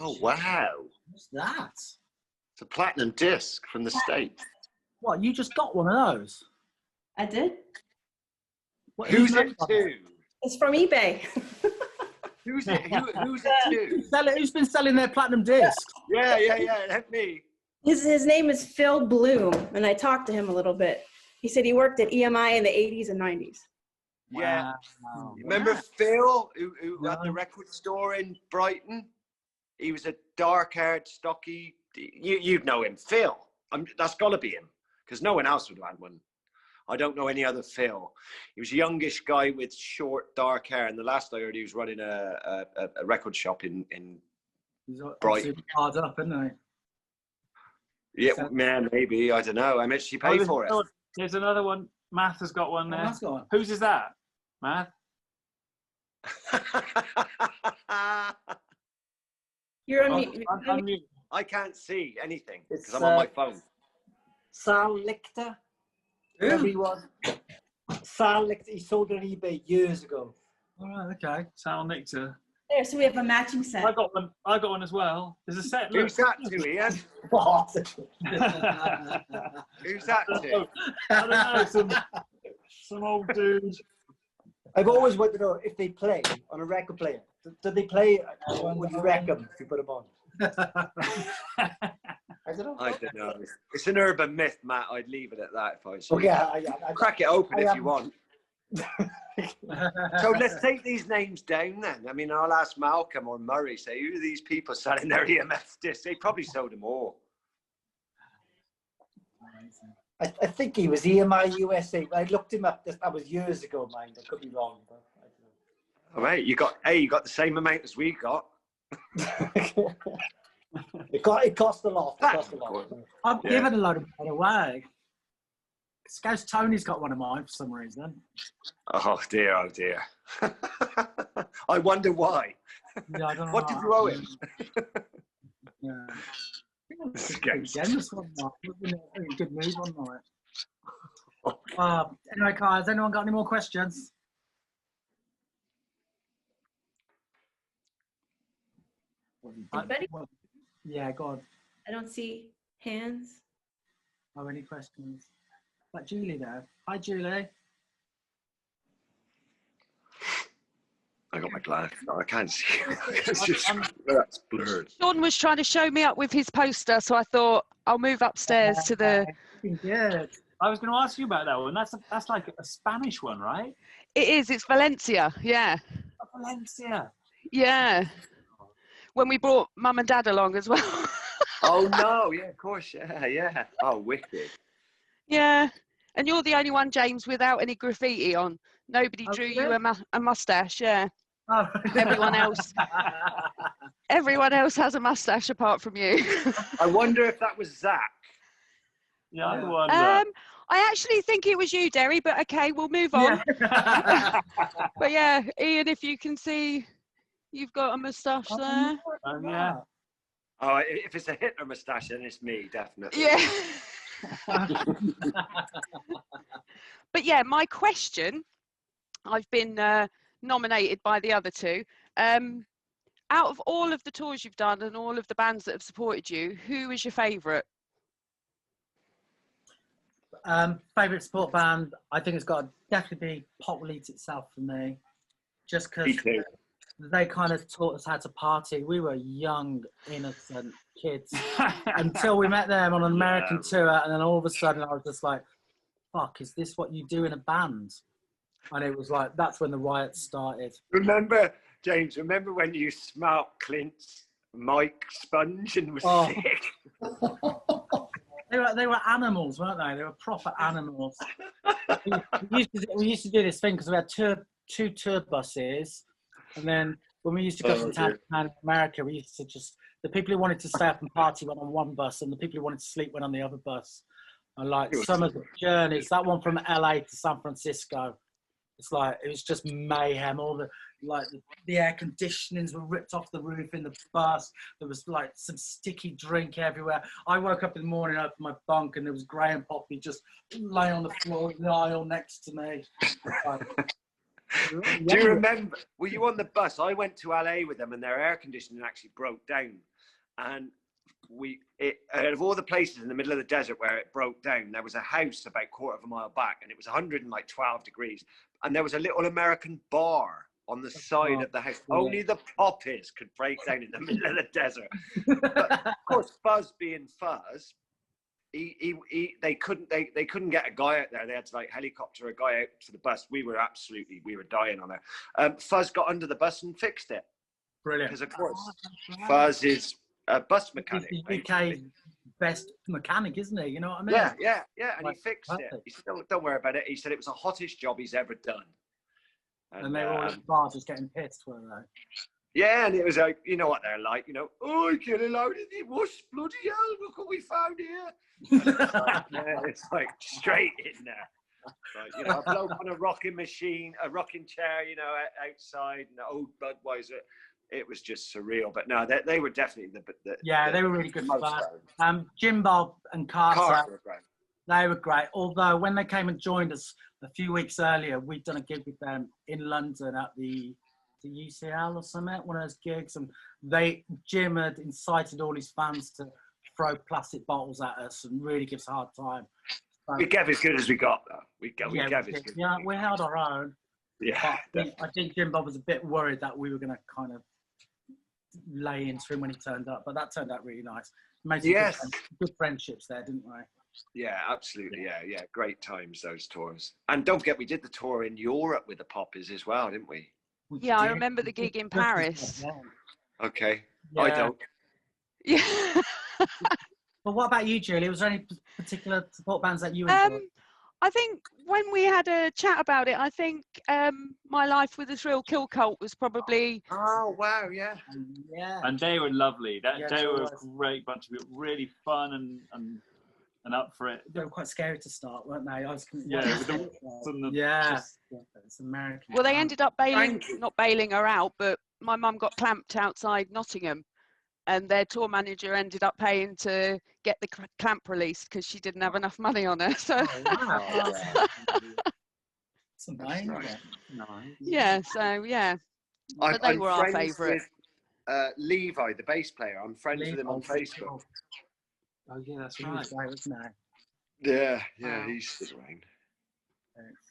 Oh, wow. What's that? It's a platinum disc from the States. What, you just got one of those? I did. Who's it to? It's from eBay. Who's it to? Who's been selling their platinum discs? Yeah. Help me. His name is Phil Bloom, and I talked to him a little bit. He said he worked at EMI in the 80s and 90s. Yeah. Wow. Remember Phil, who had the record store in Brighton? He was a dark-haired, stocky. You'd know him, Phil. That's got to be him, because no one else would have had one. I don't know any other Phil. He was a youngish guy with short, dark hair, and the last I heard, he was running a record shop in Brighton. Hard up, isn't he? Yeah, man, maybe. I don't know. How much did you pay for it? There's another one. Math has got one there. Math's got one. Whose is that? Math? You're on mute. I can't see anything because I'm on my phone. Sal Lichter. Whoever he was. Sal Lichter. He sold on eBay years ago. All right, okay. Sal Nictor. There, so we have a matching set. I got one. I got one as well. There's a set. Look. Who's that to, Ian? What? Who's that to? I don't know. Some old dude. I've always wanted to know if they play on a record player. Do they play when you wreck them if you put them on? I don't know. I don't know. It's an urban myth, Matt. I'd leave it at that if I was you. Okay, I Crack it open if am- you want. So let's take these names down then. I mean, I'll ask Malcolm or Murray, say, who are these people selling their EMF discs? They probably sold them all. I think he was EMI USA. I looked him up. That was years ago, mind. I could be wrong. But I don't know. All right, you got the same amount as we got. It cost a lot. It cost a lot. I've Yeah. given a load of mine away. Scouse Tony's got one of mine for some reason. Oh dear, oh dear. I wonder why. Yeah, I don't know. What did you owe him? Yeah. Scouse. Generous one night. Wasn't it? In a good mood one night. Anyway, guys, has anyone got any more questions? Anybody? Yeah, go on. I don't see hands. Oh, any questions? Like Julie there. Hi, Julie. I got my glasses. No, I can't see. It's just, that's blurred. Sean was trying to show me up with his poster, so I thought I'll move upstairs to the. Good. I was going to ask you about that one. That's like a Spanish one, right? It is. It's Valencia. Yeah. Valencia. Yeah. When we brought Mum and Dad along as well. Oh no! Yeah, of course. Yeah. Oh, wicked. Yeah. And you're the only one, James, without any graffiti on. Nobody drew you a mustache. Yeah. Oh. Everyone else has a mustache apart from you. I wonder if that was Zach. Yeah, I wonder. I actually think it was you, Derry, but okay, we'll move on. Yeah. But yeah, Ian, if you can see, you've got a moustache there. Yeah. Oh, if it's a Hitler moustache, then it's me, definitely. Yeah. But yeah, my question, I've been nominated by the other two. Out of all of the tours you've done and all of the bands that have supported you, who is your favourite? Favourite sport band, I think it's got to definitely be Pot Will Eat Itself for me. Just because they kind of taught us how to party. We were young, innocent kids until we met them on an American tour, and then all of a sudden I was just like, fuck, is this what you do in a band? And it was like, that's when the riots started. Remember, James, when you smelt Clint's mic sponge and was sick? They were animals, weren't they? They were proper animals. we used to do this thing because we had two tour buses, and then when we used to go from town to town in America, we used to just, the people who wanted to stay up and party went on one bus, and the people who wanted to sleep went on the other bus. And like some of the journeys, that one from LA to San Francisco, it's like, it was just mayhem. All the air conditionings were ripped off the roof in the bus. There was like some sticky drink everywhere. I woke up in the morning, opened my bunk, and there was Graham Poppy just laying on the floor in the aisle next to me. Do you remember? Were you on the bus? I went to LA with them, and their air conditioning actually broke down. And out of all the places in the middle of the desert where it broke down, there was a house about a quarter of a mile back, and it was 112 degrees. And there was a little American bar on the side of the house. Only the poppies could break down in the middle of the desert. But of course, Fuzz being Fuzz, they couldn't get a guy out there. They had to like helicopter a guy out to the bus. We were dying on it. Fuzz got under the bus and fixed it. Brilliant. Because of course, Fuzz is a bus mechanic. He's the UK best mechanic, isn't he? You know what I mean? Yeah. And he fixed it. He said, don't worry about it. He said it was the hottest job he's ever done. And they were all at the bar just getting pissed, weren't they? Yeah, and it was like, you know what they're like, oh, get allowed in the bush, bloody hell, look what we found here. It's like straight in there. Like, a bloke on a rocking machine, a rocking chair, outside, and the old Budweiser. It was just surreal. But no, they were definitely they were really good fun. Jim Bob and Carter were great. They were great. Although when they came and joined us a few weeks earlier, we'd done a gig with them in London at the to UCL or something, one of those gigs, and Jim had incited all his fans to throw plastic bottles at us and really give us a hard time. So, We gave as good as we got, though. We gave yeah, as good. yeah, we held our own. Yeah. I think Jim Bob was a bit worried that we were going to kind of lay into him when he turned up, but that turned out really nice. Made some good friendships there, didn't we? Yeah, absolutely. Yeah. Great times, those tours. And don't forget, we did the tour in Europe with the Poppers as well, didn't we? Yeah, I remember the gig in Paris. Okay. Yeah. I don't. Yeah. But what about you, Julie? Was there any particular support bands that you enjoyed? I think when we had a chat about it, I think My Life with the Thrill Kill Cult was probably. Oh wow, yeah. Yeah. And they were lovely. Yeah, they they were were. a great bunch of people, really fun and up for it. They were quite scary to start, weren't they? Yeah, with the whips and the yeah, it's American. Well, they ended up not bailing her out, but my mum got clamped outside Nottingham, and their tour manager ended up paying to get the clamp released because she didn't have enough money on her. So. Oh, wow. It's amazing. Nice. Yeah. So yeah. But they were our favourite. Levi, the bass player. I'm friends with him on Facebook. Oh yeah, that's He right. was great, wasn't Yeah, Wow. he's the rain.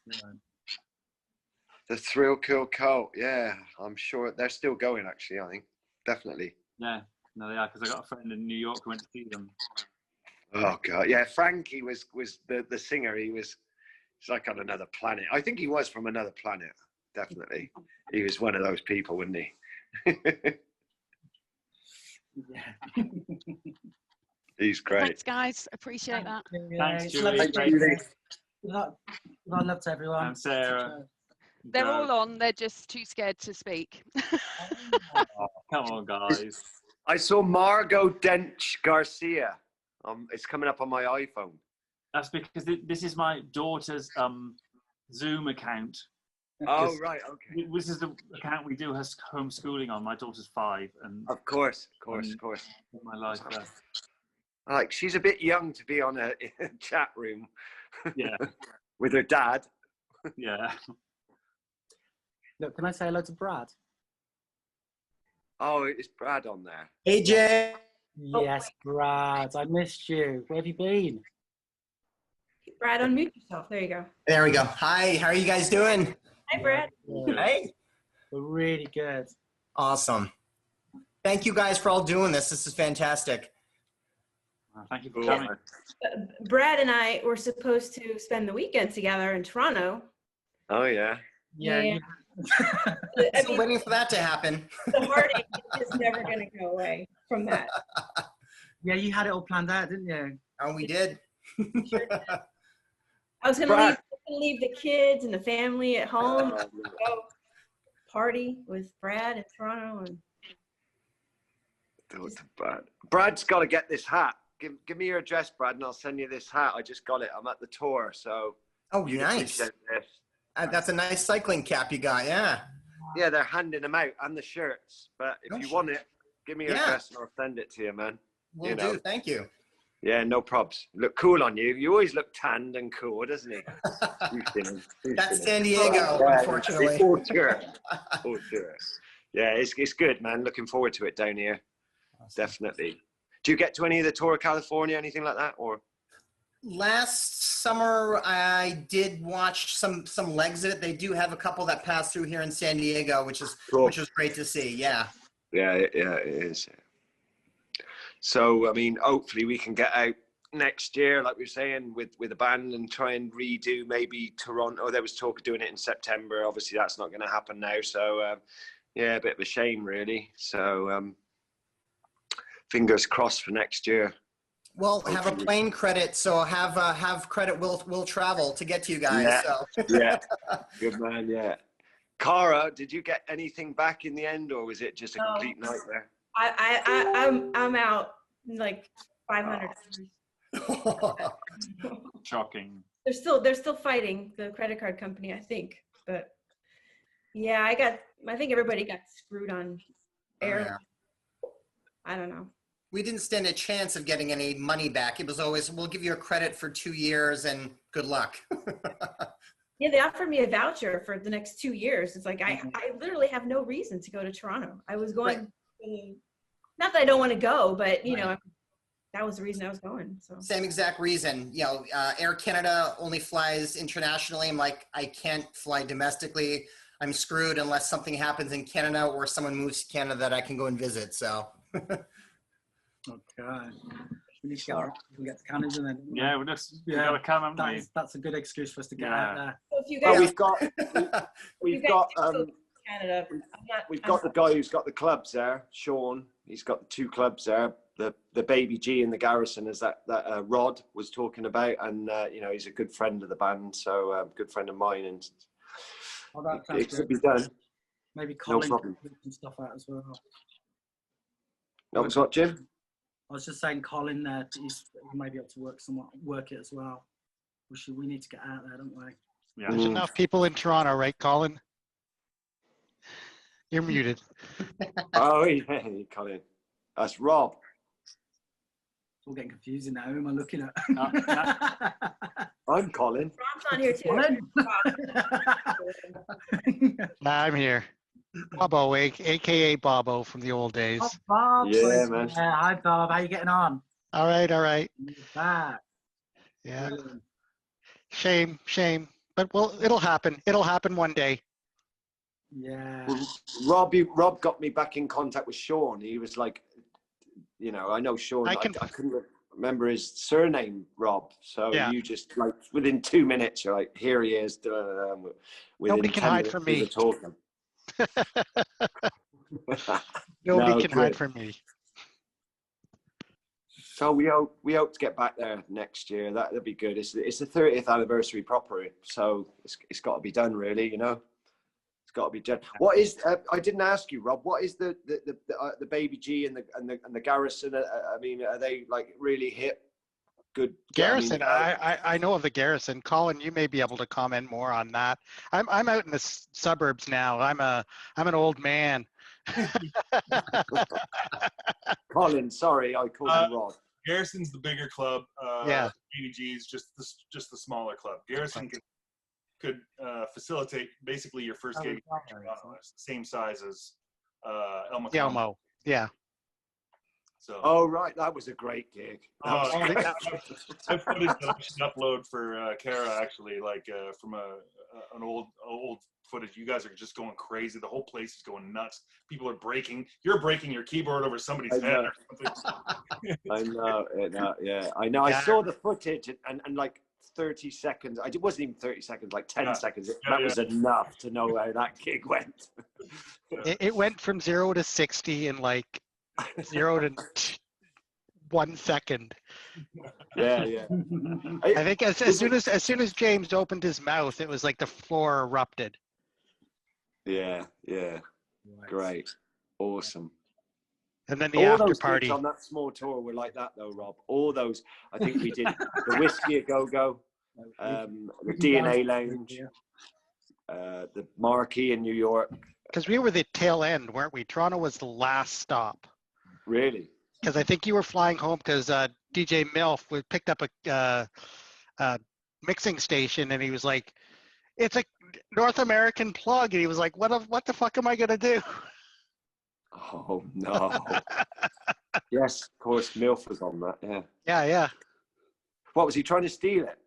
Excellent. The Thrill Kill Cult. Yeah, I'm sure they're still going. Actually, I think definitely. Yeah, no, they are, because I got a friend in New York who went to see them. Oh god, yeah. Frankie was the singer. He's like on another planet. I think he was from another planet. Definitely, he was one of those people, wasn't he? Yeah. He's great. Thanks, guys. Appreciate that. Thanks, It's Julie. lovely Thank you, to love to everyone. And Sarah. They're all on. They're just too scared to speak. Oh, come on, guys. I saw Margot Dench Garcia. It's coming up on my iPhone. That's because this is my daughter's Zoom account. Oh right, okay. This is the account we do has homeschooling on. My daughter's 5, and Of course. my life. Like she's a bit young to be on a chat room. Yeah. With her dad. Yeah. Look, can I say hello to Brad? Oh, is Brad on there? Hey, Jay. Yes, Brad. I missed you. Where have you been? Brad, unmute yourself. There you go. There we go. Hi, how are you guys doing? Hi, Brad. Hey. We're really good. Awesome. Thank you guys for all doing this. This is fantastic. Thank you for coming. Brad and I were supposed to spend the weekend together in Toronto. Oh yeah. Yeah. I Still waiting for that to happen. The heartache is never going to go away from that. Yeah, you had it all planned out, didn't you? Oh, we did. I was going to leave the kids and the family at home, Oh, go party with Brad in Toronto. And Brad's got to get this hat. Give me your address, Brad, and I'll send you this hat. I just got it. I'm at the tour, so. Oh, you'd nice. appreciate this. That's a nice cycling cap you got, yeah. Yeah, they're handing them out and the shirts. But if you want it, give me your address and I'll send it to you, man. Will do. Thank you. Yeah, no probs. Look cool on you. You always look tanned and cool, doesn't he? That's San Diego, unfortunately. For sure. Yeah, it's good, man. Looking forward to it down here. Awesome. Definitely. Do you get to any of the tour of California, anything like that, or? Last summer, I did watch some legs of it. They do have a couple that pass through here in San Diego, which is great to see. Yeah. Yeah, it is. So, I mean, hopefully we can get out next year, like we were saying, with a band and try and redo maybe Toronto. There was talk of doing it in September. Obviously, that's not going to happen now. So, yeah, a bit of a shame, really. So, fingers crossed for next year. Well, have a plane credit, so have credit will travel to get to you guys. Yeah, so. Yeah, good man. Yeah, Cara, did you get anything back in the end, or was it just a complete nightmare? I'm out like 500. Shocking. They're still fighting the credit card company, I think. But yeah, I think everybody got screwed on air. Yeah. I don't know. We didn't stand a chance of getting any money back. It was always, we'll give you a credit for 2 years and good luck. Yeah, they offered me a voucher for the next 2 years. It's like I literally have no reason to go to Toronto. I was going, not that I don't want to go, but you know, that was the reason I was going. So Same exact reason. You know, Air Canada only flies internationally. I'm like, I can't fly domestically. I'm screwed unless something happens in Canada or someone moves to Canada that I can go and visit. So. Okay. We need to get to Canada then. Yeah, we gotta come, haven't we? That's a good excuse for us to get out there. So if you Well, guys, we've got Canada, we've got the guy who's got the clubs there, Sean. He's got the 2 clubs there, the Baby G and the Garrison, as that Rod was talking about, and you know, he's a good friend of the band, so good friend of mine, and it could be done. Maybe Colin problem. and stuff out as well. That was what, Jim? I was just saying, Colin, he might be able to work it as well. We need to get out there, don't we? Yeah. There's enough people in Toronto, right, Colin? You're muted. Oh, yeah, Colin. That's Rob. It's all getting confusing now. Who am I looking at? I'm Colin. Rob's on here too. I'm here. Bobo, aka Bobo from the old days. Oh, Bob. Yeah, man. Hi, Bob. How you getting on? All right, all right. Back. Yeah. Shame. But well, it'll happen. It'll happen one day. Yeah. Well, Rob got me back in contact with Sean. He was like, you know, I know Sean. I couldn't remember his surname, Rob. So you just like within 2 minutes, you're like, here he is. Nobody can hide from me. Nobody can hide from me. So we hope to get back there next year. That'll be good. It's the 30th anniversary proper, so it's got to be done, really. You know, it's got to be done. What is? I didn't ask you, Rob. What is the Baby G and the Garrison? I mean, are they like really hip? Good. Garrison. I know of the Garrison. Colin, you may be able to comment more on that. I'm out in the suburbs now. I'm an old man. Colin, sorry, I called you Rod. Garrison's the bigger club. Yeah. BBG's just the smaller club. Garrison could facilitate basically your first gig. It's the same size as Elmo. Elmo, yeah. So. Oh right, that was a great gig. I've footage that I should upload for Kara actually, like from an old footage. You guys are just going crazy. The whole place is going nuts. People are breaking. You're breaking your keyboard over somebody's head or something. I know. Yeah, I know. I saw the footage and like 30 seconds. It wasn't even 30 seconds. Like 10 seconds. That was enough to know how that gig went. It went from 0 to 60 in like 0 to 1 second. Yeah. I think as soon as James opened his mouth, it was like the floor erupted. Yeah. Great. Awesome. And then the all after those party gigs on that small tour were like that though, Rob. All those, I think we did the Whiskey a Go-Go, the DNA Lounge, the Marquee in New York. Because we were the tail end, weren't we? Toronto was the last stop. Really? Because I think you were flying home because DJ Milf picked up a mixing station and he was like, "It's a North American plug," and he was like, "What the fuck am I gonna do?" Oh no! Yes, of course, Milf was on that. Yeah. What was he trying to steal it?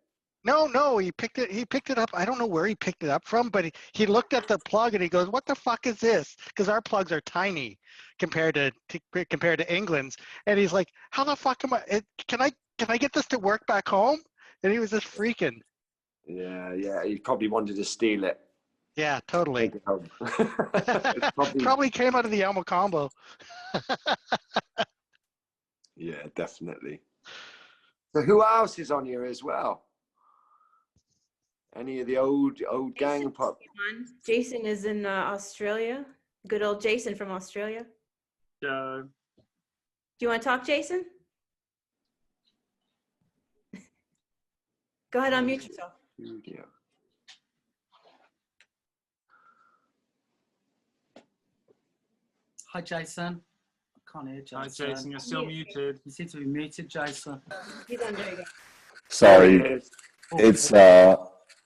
No, he picked it up. I don't know where he picked it up from, but he looked at the plug and he goes, "What the fuck is this?" Because our plugs are tiny compared to England's, and he's like, "How the fuck am I? Can I get this to work back home?" And he was just freaking. Yeah. He probably wanted to steal it. Yeah, totally. Take it home. Probably came out of the Elmo combo. Yeah, definitely. So who else is on here as well? Any of the old gang? Jason is in Australia. Good old Jason from Australia. Do you want to talk, Jason? Go ahead, unmute yourself. Yeah. Hi, Jason. I can't hear Jason. Hi, Jason. You're still muted. You seem to be muted, Jason. He's on. There you go. Sorry,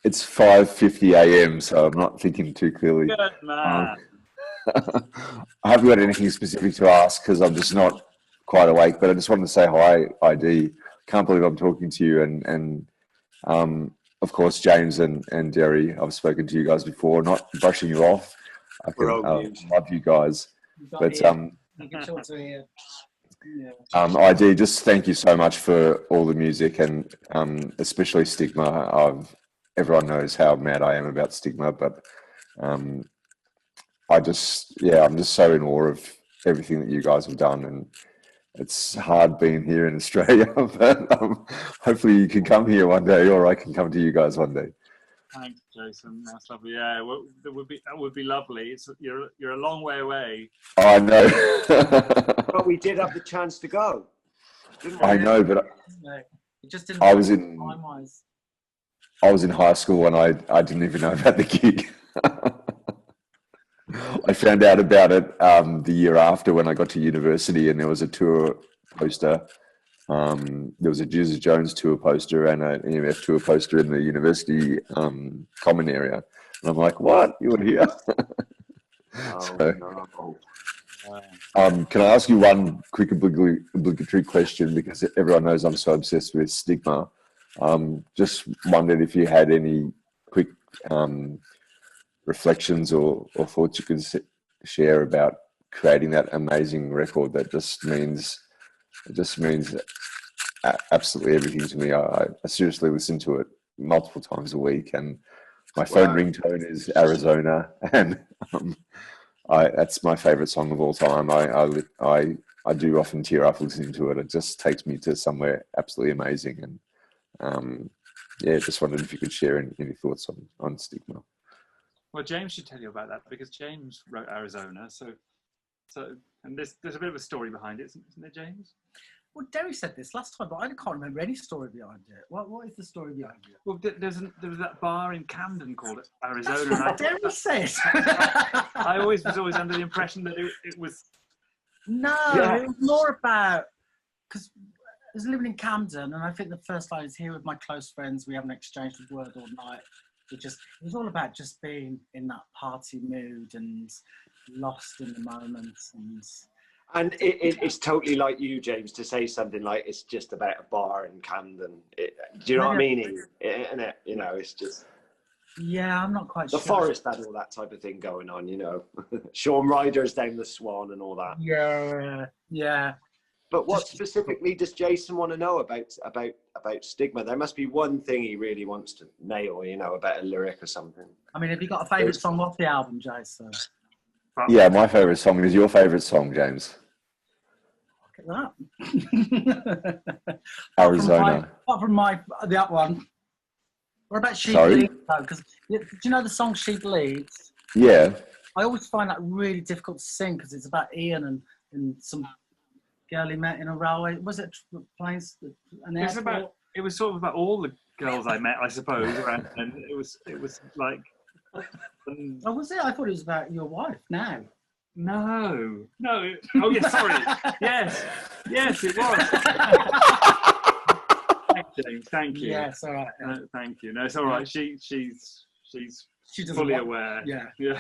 It's 5:50 a.m., so I'm not thinking too clearly. Good man. I haven't got anything specific to ask because I'm just not quite awake. But I just wanted to say hi, ID. Can't believe I'm talking to you, and of course James and Derry. I've spoken to you guys before. Not brushing you off. I We're can all views. love you guys, but Yeah. ID. Just thank you so much for all the music and especially Stigma. Everyone knows how mad I am about Stigma, but I'm just so in awe of everything that you guys have done, and it's hard being here in Australia, but hopefully you can come here one day, or I can come to you guys one day. Thanks, Jason. That's lovely. Yeah, well, that would be lovely. You're a long way away. I know. But we did have the chance to go. Didn't we? I know, but It just didn't I was work in time-wise. I was in high school and I didn't even know about the gig. I found out about it the year after when I got to university, and there was a tour poster. There was a Jesus Jones tour poster and an EMF tour poster in the university common area. And I'm like, what? You were here? Can I ask you one quick obligatory question, because everyone knows I'm so obsessed with Stigma. Just wondered if you had any quick reflections or thoughts you could share about creating that amazing record that just means absolutely everything to me. I seriously listen to it multiple times a week, and my phone ringtone is Arizona, and that's my favorite song of all time. I do often tear up listening to it. It just takes me to somewhere absolutely amazing, and just wondered if you could share any thoughts on Stigma. Well, James should tell you about that, because James wrote Arizona. So, and there's a bit of a story behind it, isn't there, James? Well, Derry said this last time, but I can't remember any story behind it. What is the story behind it? Well, there was that bar in Camden called Arizona. That's what Derry said. I was always under the impression that it was. No, Yeah. it was more about, because I was living in Camden, and I think the first line is, here with my close friends, we haven't exchanged a word all night. It was all about just being in that party mood and lost in the moment. And it's totally like you, James, to say something like it's just about a bar in Camden. Do you know what I mean? Isn't it? You know, it's just. Yeah, I'm not quite the sure. The Forest had all that type of thing going on, you know. Sean Ryder's down the Swan and all that. Yeah. But what specifically does Jason want to know about Stigma? There must be one thing he really wants to nail, you know, about a lyric or something. I mean, have you got a favourite song off the album, Jason? Yeah, my favorite song is your favorite song, James. Look at that. Arizona. Apart from the other one. What about She Sorry? Bleeds, though? Because do you know the song She Bleeds? Yeah. I always find that really difficult to sing, because it's about Ian and some girl he met in a railway. Was it planes? An airport? It was sort of about all the girls I met, I suppose, and it was like. Oh, was it? I thought it was about your wife now. No. Oh, yeah, sorry. Yes, it was. Thanks, James. Thank you. Yes, all right. Thank you. No, it's all right. She's doesn't fully want- aware. Yeah.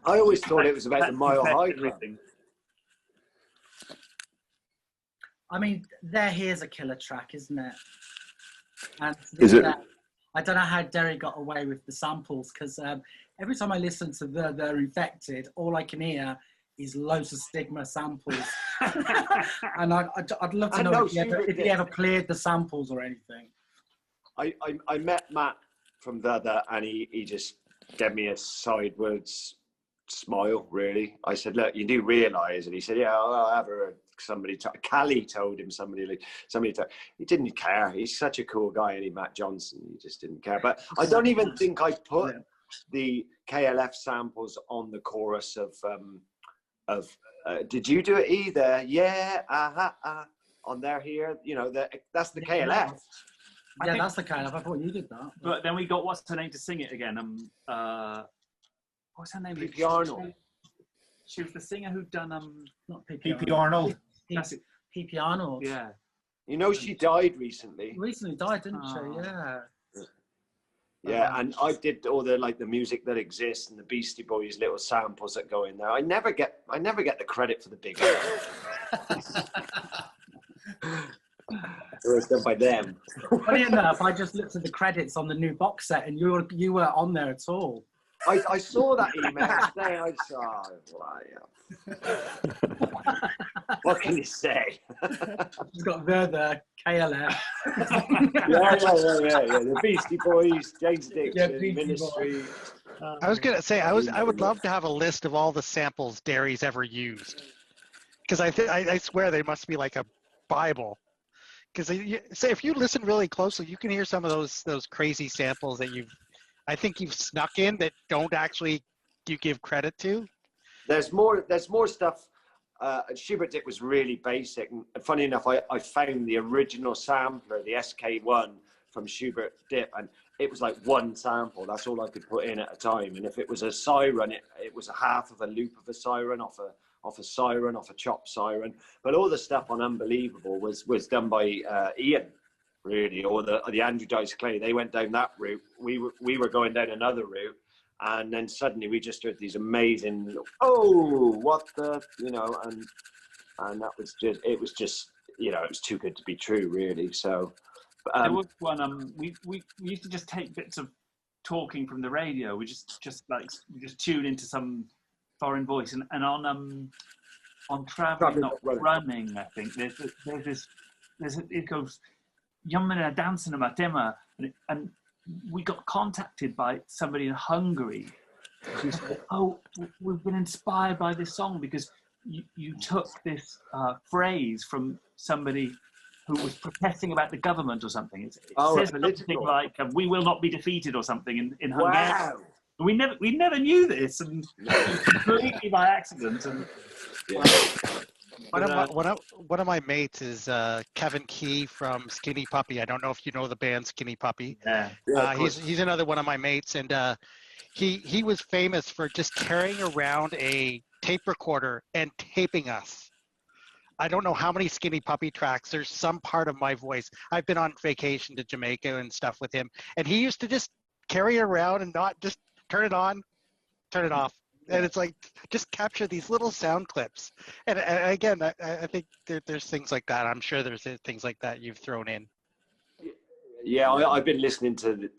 I always thought it was about the Mile High Club. I mean, There Here's a killer track, isn't it? And Is it? I don't know how Derry got away with the samples, because every time I listen to They're Infected, all I can hear is loads of Stigma samples. And I'd love to know if he ever cleared the samples or anything. I met Matt from and he just gave me a sideways smile, really. I said, look, you do realise, and he said, yeah, I have heard somebody Callie told him he didn't care. He's such a cool guy, and he Matt Johnson, he just didn't care. But I don't even think I put the KLF samples on the chorus of did you do it either? Yeah, on there here, you know, that's the KLF. Yeah, that's the KLF. I thought you did that. But then we got, what's her name to sing it again? What's her name? P.P. Arnold. She was the singer who'd done not P.P. Arnold. That's it. P.P. Arnold. Yeah. You know, she died recently. Recently died, didn't she? Yeah. Yeah, and I did all the like the music that exists and the Beastie Boys little samples that go in there. I never get the credit for the big stuff. It was done by them. Funny enough, I just looked at the credits on the new box set, and you were on there at all. I saw that email today. I saw. What can you say? She's got the KLF. yeah. The Beastie Boys, James Dixon, Ministry. I was gonna say I would love to have a list of all the samples Derry's ever used, because I swear they must be like a Bible. Because if you listen really closely, you can hear some of those crazy samples that I think you've snuck in that don't actually you give credit to. There's more stuff. Schubert Dip was really basic, and funny enough, I found the original sampler, the SK1 from Schubert Dip, and it was like one sample. That's all I could put in at a time. And if it was a siren, it was a half of a loop of a siren off a siren, off a chop siren. But all the stuff on Unbelievable was done by Ian, really, or the Andrew Dice Clay. They went down that route. We were going down another route. And then suddenly we just heard these amazing, what the, and that was just, it was too good to be true, really. So there was one, we used to just take bits of talking from the radio. We just tune into some foreign voice, and on Traveling Not Running, I think it goes, young men are dancing in my dimmer, and we got contacted by somebody in Hungary who said, we've been inspired by this song because you took this phrase from somebody who was protesting about the government or something. It says something like, we will not be defeated or something in Hungarian. Wow. We never knew this, and completely by accident. And one of my mates is Kevin Key from Skinny Puppy. I don't know if you know the band Skinny Puppy. Yeah. He's another one of my mates, and he was famous for just carrying around a tape recorder and taping us. I don't know how many Skinny Puppy tracks. There's some part of my voice. I've been on vacation to Jamaica and stuff with him, and he used to just carry it around and not just turn it on, turn it off. And it's like, just capture these little sound clips. And again, I think there's things like that. I'm sure there's things like that you've thrown in. Yeah, I've been listening to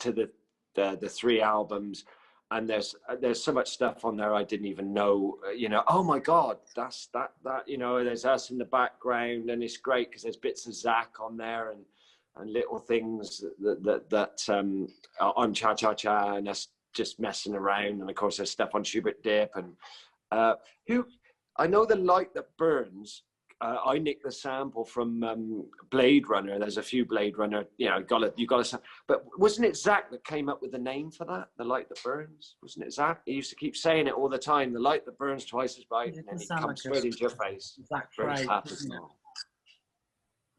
the 3 albums, and there's so much stuff on there I didn't even know. Oh my God, that's that. There's us in the background, and it's great because there's bits of Zach on there and little things that on Cha Cha Cha, and us just messing around. And of course there's stuff on Schubert Dip, and I know the Light That Burns, I nicked the sample from Blade Runner. There's a few Blade Runner, you got to, but wasn't it Zach that came up with the name for that, the Light That Burns? Wasn't it Zach? He used to keep saying it all the time, the light that burns twice as bright, and then it comes straight into your face. Zach Burns Craig, half as isn't it? small.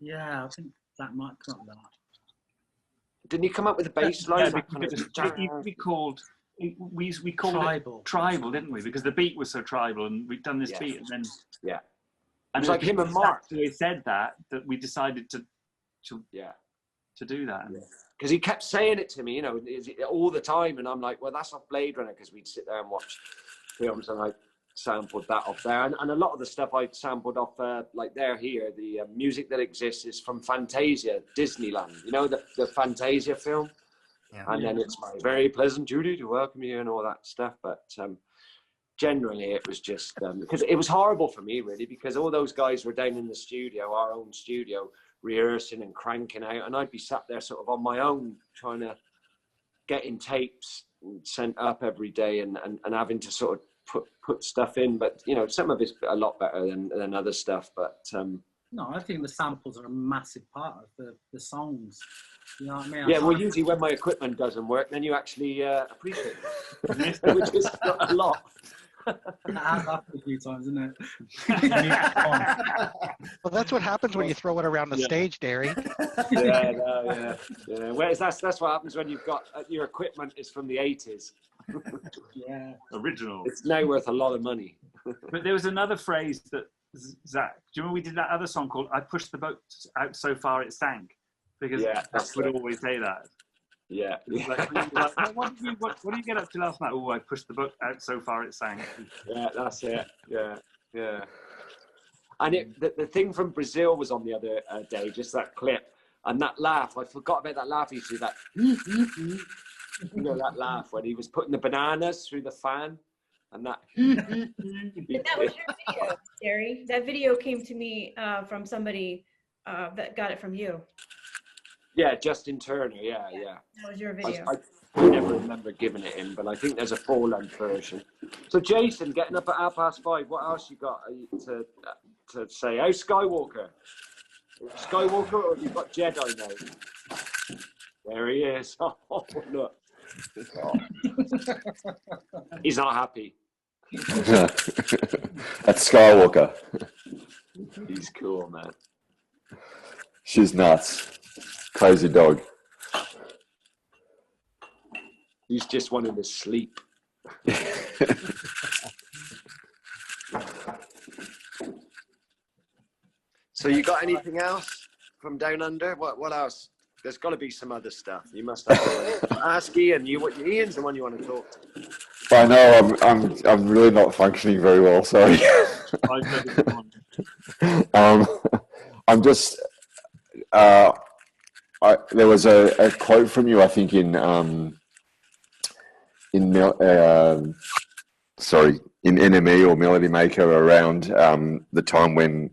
Yeah, I think that might come up with that. Didn't he come up with a bass line? we called tribal, didn't we? Because the beat was so tribal, and we'd done this beat, and then and it's like him and Mark. They said that we decided to do that. Because he kept saying it to me, all the time, and I'm like, well, that's off Blade Runner, because we'd sit there and watch films, and I sampled that off there, and a lot of the stuff I sampled off, like the music that exists is from Fantasia, Disneyland, the Fantasia film. And then it's my very pleasant duty to welcome you and all that stuff. But generally it was just, because it was horrible for me, really, because all those guys were down in the studio, our own studio, rehearsing and cranking out. And I'd be sat there sort of on my own, trying to get in tapes sent up every day and having to sort of put stuff in. But, some of it's a lot better than other stuff. But no, I think the samples are a massive part of the songs. You know what I mean? Yeah, well, usually when my equipment doesn't work, then you actually appreciate it, which is a lot. That has happened a few times, isn't it? Well, that's what happens when you throw it around the stage, Derry. Yeah. Whereas that's what happens when you've got your equipment is from the 80s. Yeah. Original. It's now worth a lot of money. But there was another phrase that Zach, do you remember we did that other song called "I Pushed the Boat Out So Far It Sank"? Because Yeah, Zach that's would it. always say that. Yeah. It's like, "Oh, what did you get up to last night? Oh, I pushed the boat out so far it sank." Yeah, that's it. Yeah, yeah. And the thing from Brazil was on the other day, just that clip. And that laugh, I forgot about that laugh. He used to do that, you know, that laugh when he was putting the bananas through the fan. And that. But that was your video, Derry. That video came to me from somebody that got it from you. Yeah, Justin Turner. Yeah. That was your video. I never remember giving it in, but I think there's a full-length version. So, Jason, getting up at 5:30, what else you got to say? How's Skywalker? Skywalker, or have you got Jedi now? There he is. Oh, look. Oh. He's not happy. That's Skywalker. He's cool, man. She's nuts. Crazy dog. He's just wanting to sleep. So you got anything else from down under? What else? There's got to be some other stuff. You must have. Ask Ian. Ian's the one you want to talk to. I know I'm really not functioning very well. Sorry. I'm just. There was a quote from you, I think, in NME or Melody Maker around the time when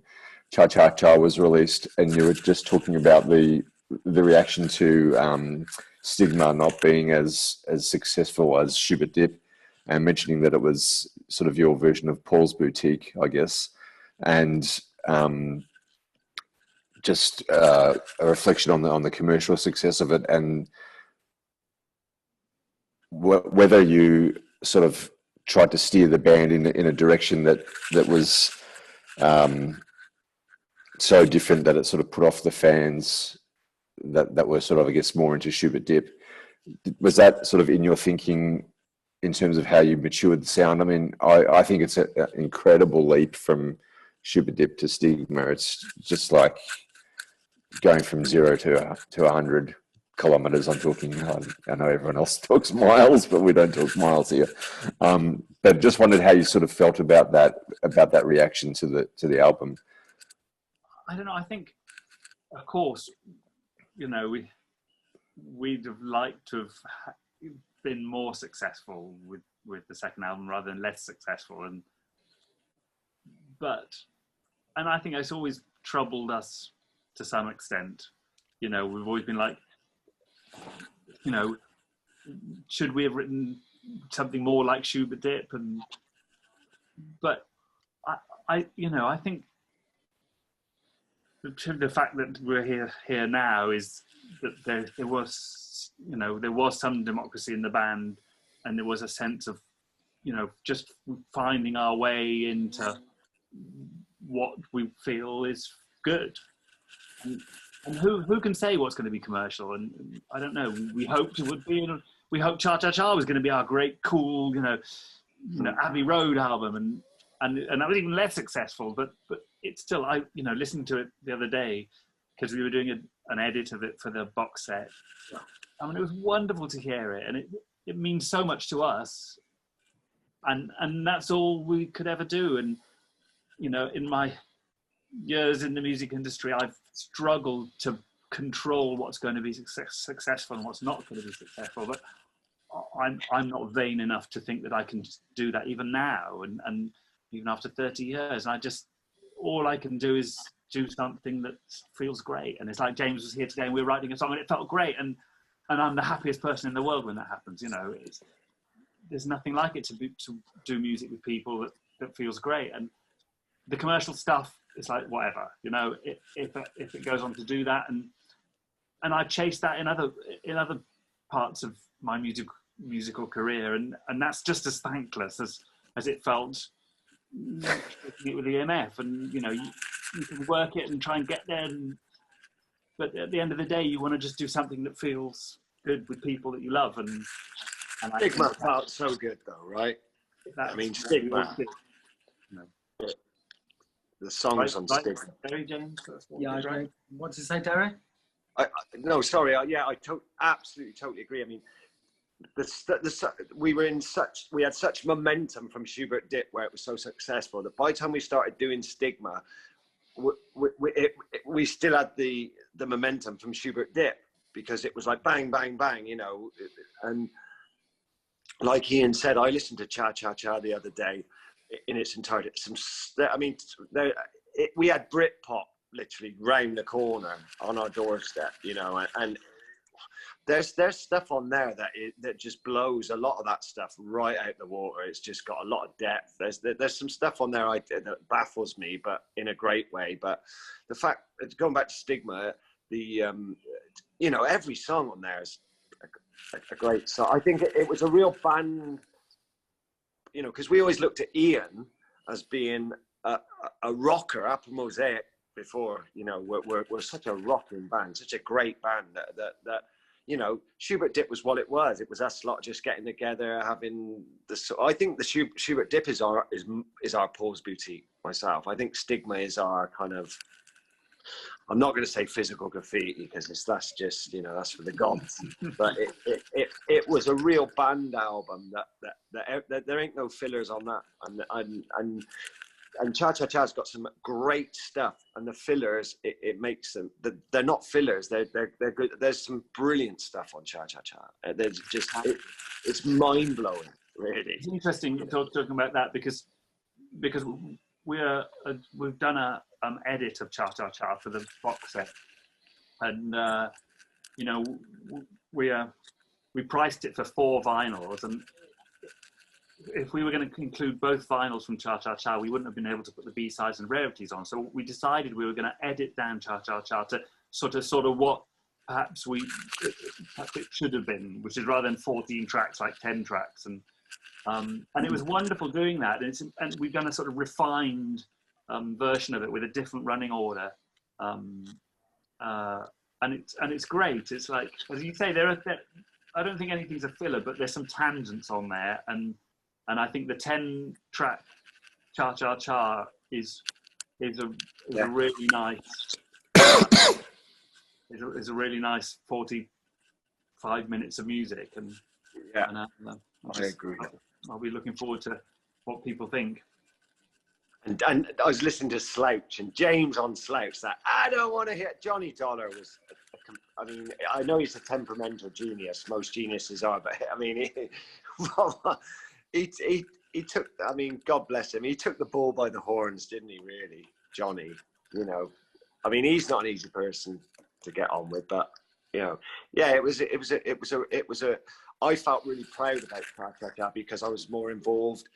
Cha Cha Cha was released, and you were just talking about the reaction to Stigma not being as successful as Schubert Dip, and mentioning that it was sort of your version of Paul's Boutique, I guess, and just a reflection on the commercial success of it, and whether you sort of tried to steer the band in a direction that was so different that it sort of put off the fans that were sort of, I guess, more into Schubert Dip. Was that sort of in your thinking in terms of how you matured the sound? I mean, I think it's an incredible leap from Schubert Dip to Stigma. It's just like going from 0 to 100 kilometers. I'm talking, I know everyone else talks miles, but we don't talk miles here. But just wondered how you sort of felt about that reaction to the album. I don't know. I think, of course, you know, we'd have liked to have been more successful with the second album rather than less successful, and I think it's always troubled us to some extent. You know, we've always been like, you know, should we have written something more like Schubert Dip? But I you know, I think the fact that we're here now is that there was, you know, there was some democracy in the band, and there was a sense of, you know, just finding our way into what we feel is good. And who can say what's going to be commercial? And I don't know. We hoped it would be. We hoped Cha Cha Cha was going to be our great, cool, you know, Abbey Road album, and that was even less successful. But it's still, you know, listening to it the other day, because we were doing an edit of it for the box set. I mean, it was wonderful to hear it, and it means so much to us. And that's all we could ever do. And you know, in my years in the music industry, I've struggled to control what's going to be successful and what's not going to be successful. But I'm not vain enough to think that I can do that even now, and even after 30 years. And all I can do is do something that feels great. And it's like James was here today and we were writing a song and it felt great. And I'm the happiest person in the world when that happens. You know, there's nothing like it to do music with people that feels great. And the commercial stuff, it's like whatever, you know, if it goes on to do that, and I chased that in other parts of my musical career, and that's just as thankless as it felt with the EMF. And you know, you can work it and try and get there, but at the end of the day, you want to just do something that feels good with people that you love. And Stigma felt so good though, right? I mean, Stigma. the songs on Stigma. Derry, James. Yeah, okay. What did you say, Derry? No, sorry. Yeah, absolutely, totally agree. I mean, we had such momentum from Schubert Dip, where it was so successful, that by the time we started doing Stigma, we still had the momentum from Schubert Dip, because it was like bang, bang, bang, you know. And like Ian said, I listened to Cha Cha Cha the other day in its entirety. We had Britpop literally round the corner on our doorstep, you know, and there's stuff on there that just blows a lot of that stuff right out the water. It's just got a lot of depth. There's some stuff on there that baffles me, but in a great way. But the fact, going back to Stigma, you know, every song on there is a great song. I think it was a real band, you know, because we always looked at Ian as being a rocker, Apple Mosaic before, you know, we're such a rocking band, such a great band that you know, Schubert Dip was what it was. It was us lot just getting together, having I think the Schubert Dip is our Paul's Boutique myself. I think Stigma is our kind of, I'm not going to say physical graffiti, because that's just, you know, that's for the gods. But it was a real band album that there ain't no fillers on that, and Cha Cha Cha's got some great stuff, and the fillers, it makes them, they're not fillers, they're good. There's some brilliant stuff on Cha Cha Cha. There's just it's mind blowing, really. It's interesting talking about that, because we've done a edit of Cha Cha Cha for the box set, and you know, we priced it for 4 vinyls, and if we were going to include both vinyls from Cha Cha Cha, we wouldn't have been able to put the B-sides and rarities on. So we decided we were going to edit down Cha Cha Cha to sort of what perhaps it should have been, which is, rather than 14 tracks, like 10 tracks. And it was wonderful doing that. And we've done a sort of refined version of it with a different running order. And it's great. It's like, as you say, I don't think anything's a filler, but there's some tangents on there, and I think the 10-track Cha Cha Cha is a really nice is a really nice 45 minutes of music, and I agree. I'll be looking forward to what people think. And I was listening to Slouch, and James on Slouch, that I don't want to hear. Johnny Dollar was, I mean, I know he's a temperamental genius. Most geniuses are, but I mean, he took, I mean, God bless him. He took the bull by the horns, didn't he, really, Johnny? You know, I mean, he's not an easy person to get on with, but, you know, yeah, it was a, I felt really proud about Cha Cha Cha because I was more involved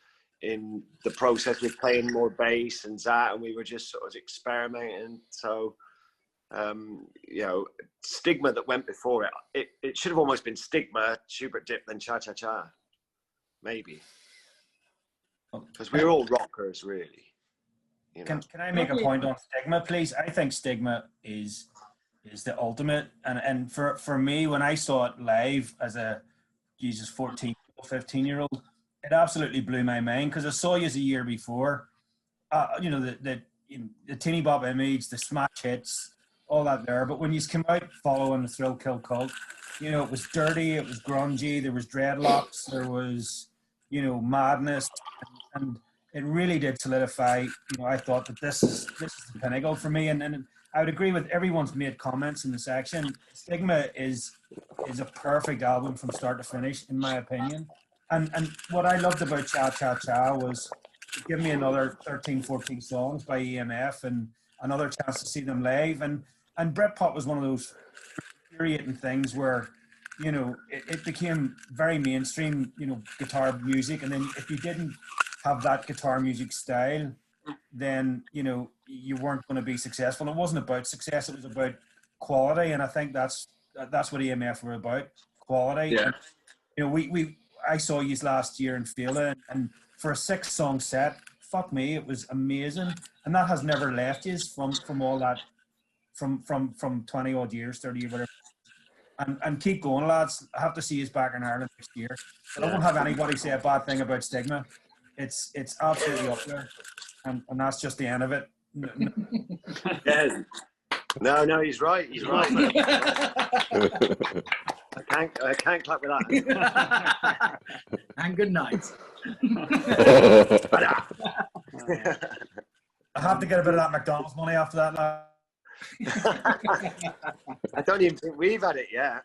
in the process with playing more bass and that, and we were just sort of experimenting. So, you know, Stigma that went before it should have almost been Stigma, Schubert Dip, then Cha Cha Cha, maybe, because we're all rockers, really. You know? Can I make a point on Stigma, please? I think Stigma is the ultimate, and for me, when I saw it live as a 14 or 15-year-old, it absolutely blew my mind, because I saw you a year before, you know, the teeny bop image, the smash hits, all that there. But when you came out following the Thrill Kill Cult, you know, it was dirty, it was grungy, there was dreadlocks, there was, you know, madness, and it really did solidify. You know, I thought that this is the pinnacle for me, and I would agree with everyone's made comments in the section. Stigma is a perfect album from start to finish, in my opinion. And what I loved about Cha Cha Cha was give me another 13, 14 songs by EMF and another chance to see them live. And Britpop was one of those infuriating things where, you know, it became very mainstream, you know, guitar music. And then if you didn't have that guitar music style, then, you know, you weren't going to be successful. It wasn't about success, it was about quality. And I think that's what EMF were about, quality. Yeah. And, you know, I saw you last year in Fela, and for a 6-song set, fuck me, it was amazing. And that has never left you from all that, from 20 odd years, 30 or whatever. And keep going, lads. I have to see you back in Ireland next year. But I won't have anybody say a bad thing about Stigma. It's absolutely up there. And that's just the end of it. Yeah. No, he's right. He's right. I can't clap with that. And good night. I have to get a bit of that McDonald's money after that. I don't even think we've had it yet.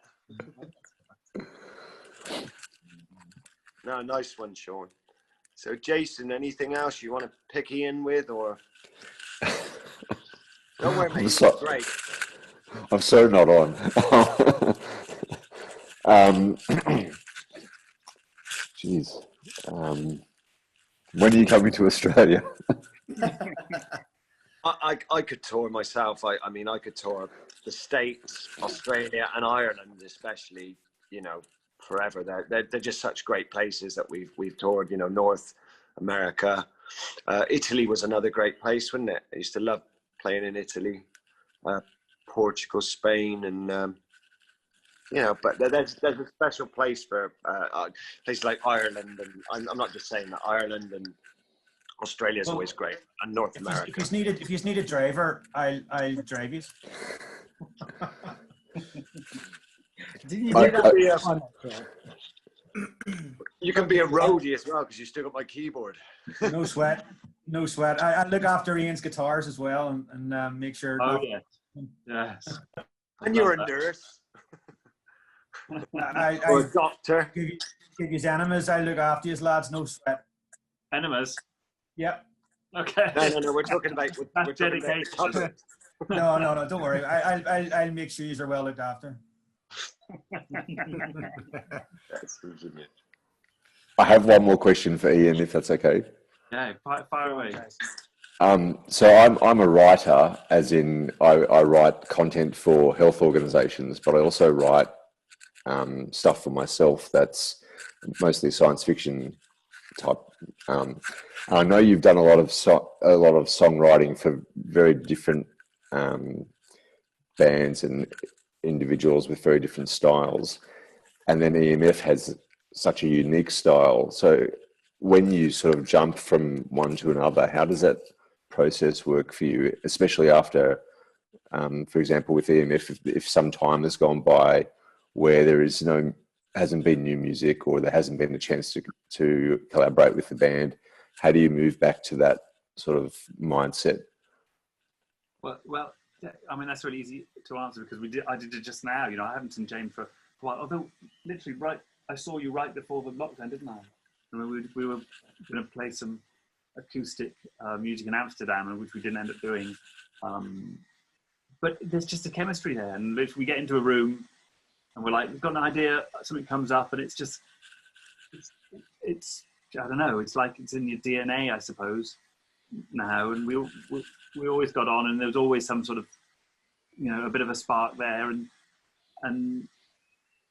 No, nice one, Sean. So, Jason, anything else you want to pick Ian with, or? Don't worry, mate. It's great. I'm so not on. Jeez. When are you coming to Australia? I could tour myself. I mean, I could tour the States, Australia, and Ireland, especially. You know, forever. They're just such great places that we've toured. You know, North America, Italy was another great place, wasn't it? I used to love playing in Italy, Portugal, Spain, and you know. But there's a special place for places like Ireland, and I'm not just saying that. Ireland and Australia's always great, and North America. If you need a driver, I'll drive you. You can be a roadie as well because you still got my keyboard. No sweat, no sweat. I look after Ian's guitars as well and make sure. Oh yes. And you're a nurse. Or a doctor. Give you enemas. I look after you, lads. No sweat. Enemas. Yep. Okay. No. We're talking about. We're talking about No. Don't worry. I'll make sure you are well looked after. I have one more question for Ian, if that's okay. Yeah, fire away. So I'm a writer, as in I write content for health organisations, but I also write stuff for myself that's mostly science fiction type. I know you've done a lot of songwriting for very different bands and individuals with very different styles, and then EMF has such a unique style. So when you sort of jump from one to another, how does that process work for you, especially after, for example, with EMF, if some time has gone by where there hasn't been new music, or there hasn't been a chance to collaborate with the band, how do you move back to that sort of mindset? Well, I mean, that's really easy to answer because I did it just now. You know, I haven't seen James for a while. Although, literally, I saw you right before the lockdown, didn't I? I mean, we were going to play some acoustic music in Amsterdam, which we didn't end up doing. But there's just a chemistry there, and if we get into a room and we're like, we've got an idea, something comes up, and it's I don't know. It's like it's in your DNA, I suppose. Now, and we always got on, and there was always some sort of, you know, a bit of a spark there, and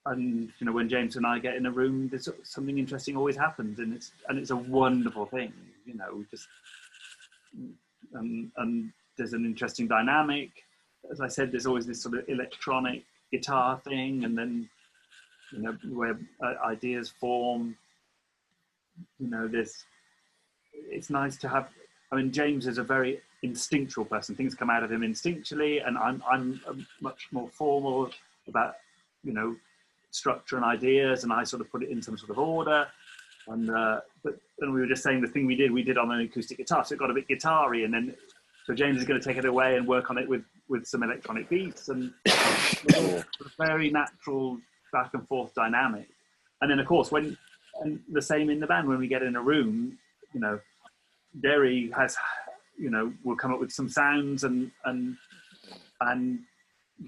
you know, when James and I get in a room, there's something interesting always happens, and it's a wonderful thing, you know. Just and there's an interesting dynamic. As I said, there's always this sort of electronic guitar thing, and then, you know, where ideas form. You know, it's nice to have. I mean, James is a very instinctual person. Things come out of him instinctually, and I'm much more formal about, you know, structure and ideas, and I sort of put it in some sort of order. And but we were just saying the thing we did on an acoustic guitar, so it got a bit guitar-y, and then so James is going to take it away and work on it with some electronic beats, and a very natural back and forth dynamic. And then of course and the same in the band, when we get in a room, you know, Derry has, you know, will come up with some sounds and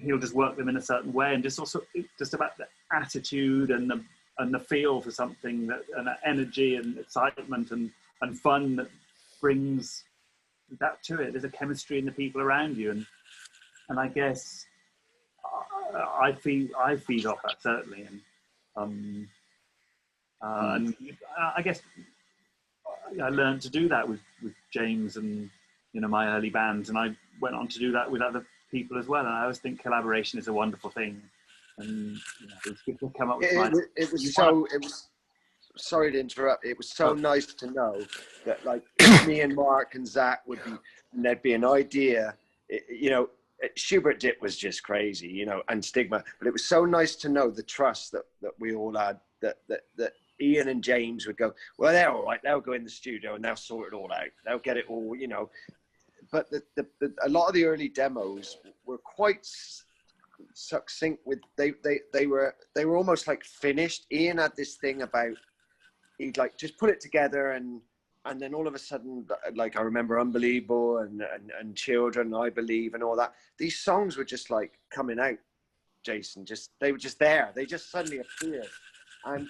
he'll just work them in a certain way, and just about the attitude and the feel for something, and that energy and excitement and fun that brings that to it. There's a chemistry in the people around you, and I guess I feed off that, certainly, and I guess I learned to do that with James and, you know, my early bands, and I went on to do that with other people as well. And I always think collaboration is a wonderful thing, and, you know, it's good to come up with sorry to interrupt. It was so nice to know that, like, me and Mark and Zach would be, and there'd be an idea. You know, Schubert Dip was just crazy, you know, and Stigma. But it was so nice to know the trust that we all had. That Ian and James would go, well, they're all right. They'll go in the studio and they'll sort it all out. They'll get it all, you know. But a lot of the early demos were quite succinct. With they were almost like finished. Ian had this thing about, he'd like just put it together, and then all of a sudden, like I remember Unbelievable and Children, I Believe, and all that. These songs were just like coming out, Jason. They were just there. They just suddenly appeared, and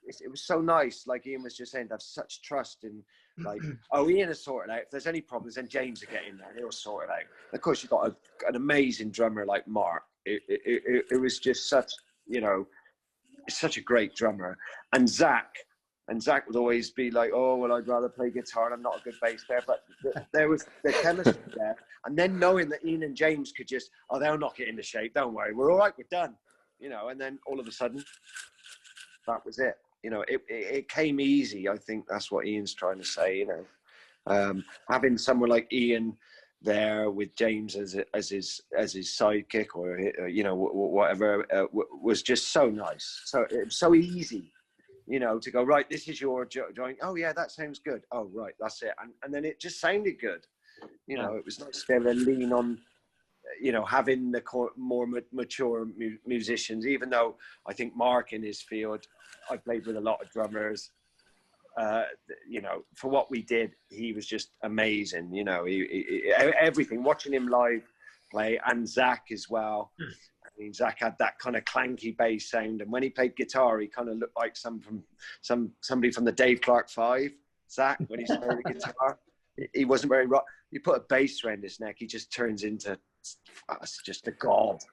it was so nice. Like Ian was just saying, to have such trust in, like, oh, Ian has sorted it out. If there's any problems, then James will get in there. He'll sort it out. And of course, you've got an amazing drummer like Mark. It was just such, you know, such a great drummer. And Zach would always be like, oh, well, I'd rather play guitar and I'm not a good bass player. But there was the chemistry there. And then knowing that Ian and James could just, oh, they'll knock it into shape. Don't worry. We're all right. We're done. You know, and then all of a sudden, that was it. You know, it came easy. I think that's what Ian's trying to say, you know. Having someone like Ian there with James as his sidekick, or you know, whatever, was just so nice. So it was so easy, you know, to go, right, this is your joint. Oh yeah, that sounds good. Oh right, that's it. And then it just sounded good. You know, it was nice to be able to lean on, you know, having the more mature musicians, even though I think Mark in his field, I played with a lot of drummers, you know, for what we did, he was just amazing. You know, he everything, watching him live play, and Zach as well. I mean, Zach had that kind of clanky bass sound, and when he played guitar, he kind of looked like somebody from the Dave Clark 5. Zach, when he played the guitar, he wasn't very rock. You put a bass around his neck, he just turns into just a god.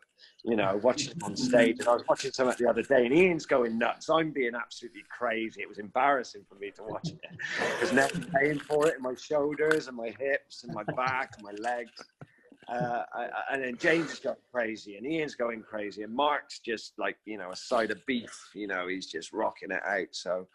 You know, watching him on stage. And I was watching some the other day, and Ian's going nuts. I'm being absolutely crazy. It was embarrassing for me to watch it, because now I'm paying for it in my shoulders and my hips and my back and my legs. And then James is going crazy, and Ian's going crazy, and Mark's just like, you know, a side of beef. You know, he's just rocking it out. So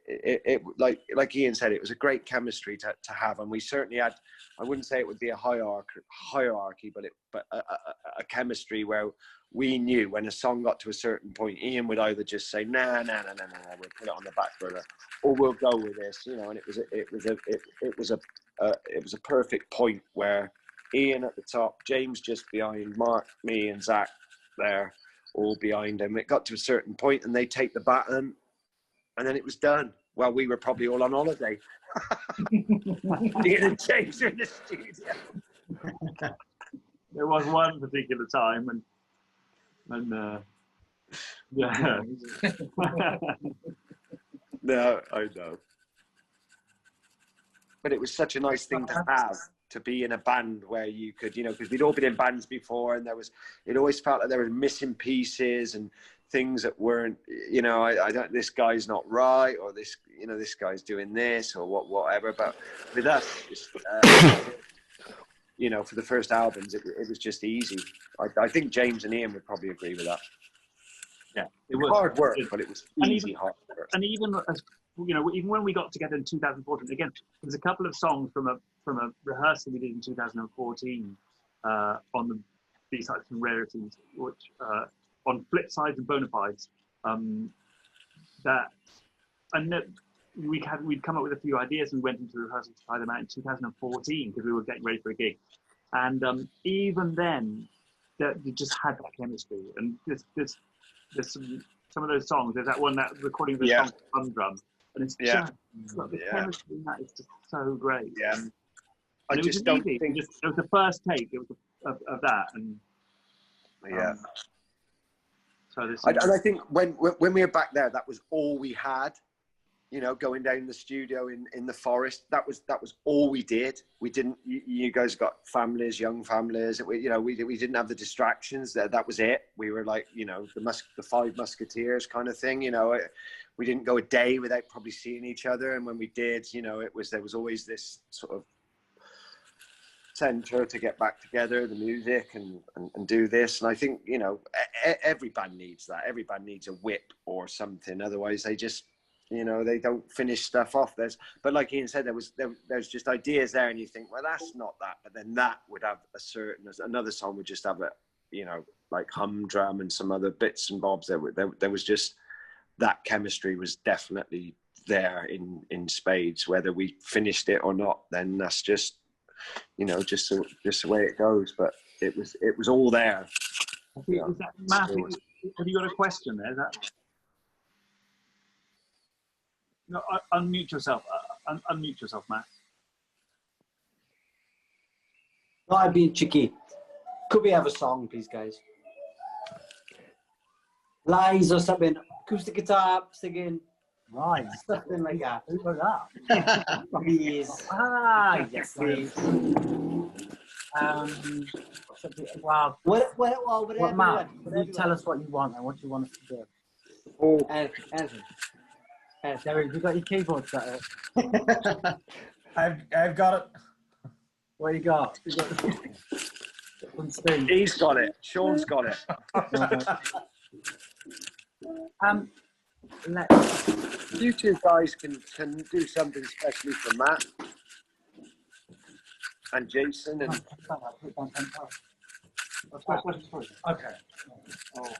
it like Ian said, it was a great chemistry to have, and we certainly had. I wouldn't say it would be a hierarchy, but a chemistry where we knew when a song got to a certain point, Ian would either just say, nah, we'll put it on the back burner, or we'll go with this, you know. And it was a perfect point where Ian at the top, James just behind, Mark, me, and Zach there, all behind him. It got to a certain point, and they take the baton, and then it was done. Well, we were probably all on holiday. Ian and James are in the studio. There was one particular time when yeah. No, I know. But it was such a nice thing to have, to be in a band where you could, you know, because we'd all been in bands before, and it always felt like there were missing pieces and things that weren't, you know, I don't, this guy's not right, or this, you know, this guy's doing this, or whatever. But with us, you know, for the first albums, it was just easy. I think James and Ian would probably agree with that. Yeah, it was hard work, but it was easy hard work. And even as you know, even when we got together in 2014, again, there's a couple of songs from a rehearsal we did in 2014 on the B-sides and rarities, which on Flip Sides and Bonafides, we'd come up with a few ideas and went into rehearsal to try them out in 2014 because we were getting ready for a gig, and even then, you just had that chemistry. And there's some of those songs. There's that recording of the song Drum Drum, and it's just the chemistry in that is just so great. Yeah. And it was just easy. It was the first take. It was of that, and so and I think when we were back there, that was all we had. You know, going down the studio in the forest, that was all we did. We didn't. You guys got families, young families. We didn't have the distractions. That was it. We were like, you know, the Five Musketeers kind of thing. You know, we didn't go a day without probably seeing each other. And when we did, you know, there was always this sort of center to get back together, the music, and do this. And I think, you know, every band needs that. Every band needs a whip or something. Otherwise, they just, you know, they don't finish stuff off. But like Ian said, there's just ideas there, and you think, well, that's not that. But then that would have another song would just have a, you know, like humdrum and some other bits and bobs. There was just, that chemistry was definitely there in spades. Whether we finished it or not, then that's just, you know, just the way it goes. But it was all there. Is that, Matt, have you got a question there? Is that... No, unmute yourself. Unmute yourself, Matt. Not being cheeky. Could we have a song, please, guys? Lies or something. Acoustic guitar, singing. Right. Something like that. Who was that? Please. Ah, yes, Please. Well, whatever Matt, you you tell us what you want and what you want us to do. Oh, anything. Derry, have you got your keyboard set up? I've got it. What you got? He's got it. Sean's got it. You two guys can do something especially for Matt and Jason and. Okay. Oh,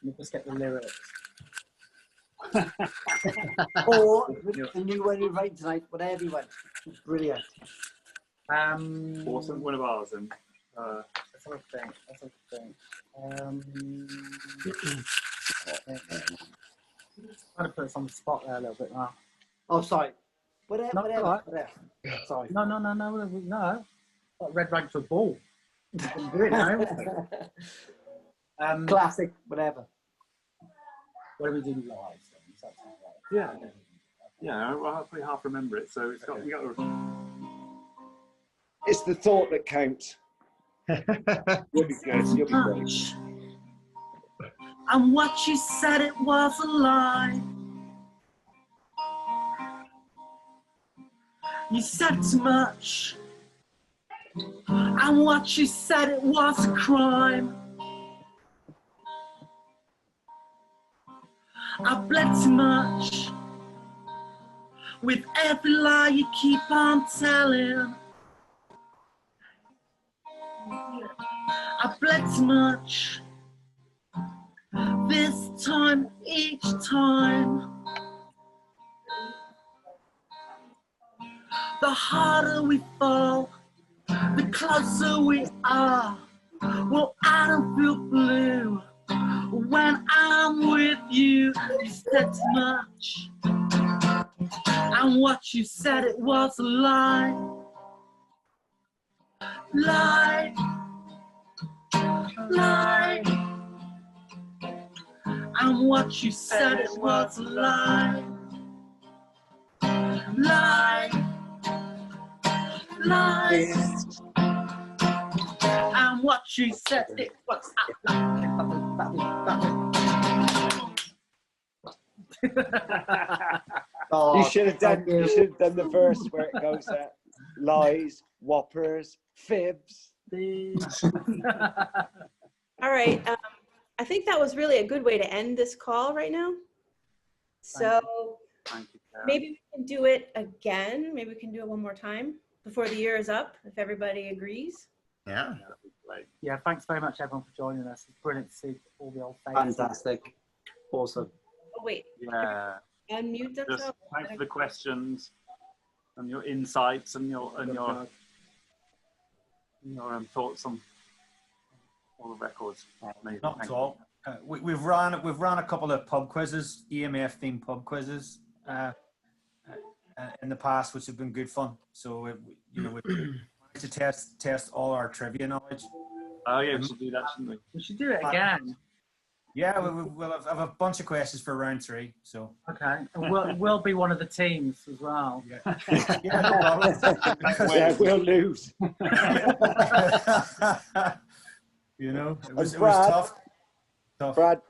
let us get the lyrics. Or the new one you write tonight, whatever you want. Brilliant. Awesome. One of ours, and let's have a think. Trying to put us on the spot there a little bit now. Oh, sorry. Whatever. Sorry. No. Got red rag to a ball. You can do it now. Classic, whatever. What do we do live? yeah, I probably half remember it. So it's got we got. It's the thought that counts. You'll be good. You'll be great. And what you said, it was a lie. You said too much. And what you said, it was a crime. I bled too much. With every lie you keep on telling. I bled too much. This time, each time. The harder we fall, the closer we are. Well, I don't feel blue when I'm with you. You said too much, and what you said, it was a lie. Lie, lie. And what you said, it was a lie. Lie, lie. And what you said, it was a lie. You should have done the verse where it goes lies, whoppers, fibs. All right. I think that was really a good way to end this call right now. So maybe we can do it again. Maybe we can do it one more time before the year is up, if everybody agrees. Yeah. Yeah, thanks very much, everyone, for joining us. It's brilliant to see all the old faces. Fantastic. Awesome. Oh, wait. Yeah. Unmute Just themselves. thanks for the questions and your insights and your thoughts on all the records. Amazing. Not Thank at all. We've run a couple of pub quizzes, EMF themed pub quizzes, in the past, which have been good fun. So we've managed to test all our trivia knowledge. Oh yeah, we should do that, shouldn't we? We should do it again. Yeah, we'll have a bunch of questions for round 3. So okay, and we'll be one of the teams as well. Yeah, no problem. Yeah, we'll lose. You know, it was Brad, tough. Brad,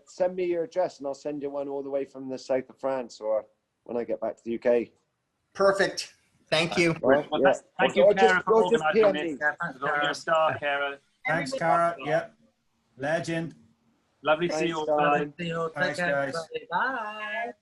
send me your address and I'll send you one all the way from the south of France or when I get back to the UK. Perfect. Thank you. Well, yeah. Thank you, Or Kara, for or just organising PM this. me. You're a star, Kara. Thanks, Cara. Yep. Legend. Lovely to see you all. Bye. See you all. Take Thanks, care. guys. Bye.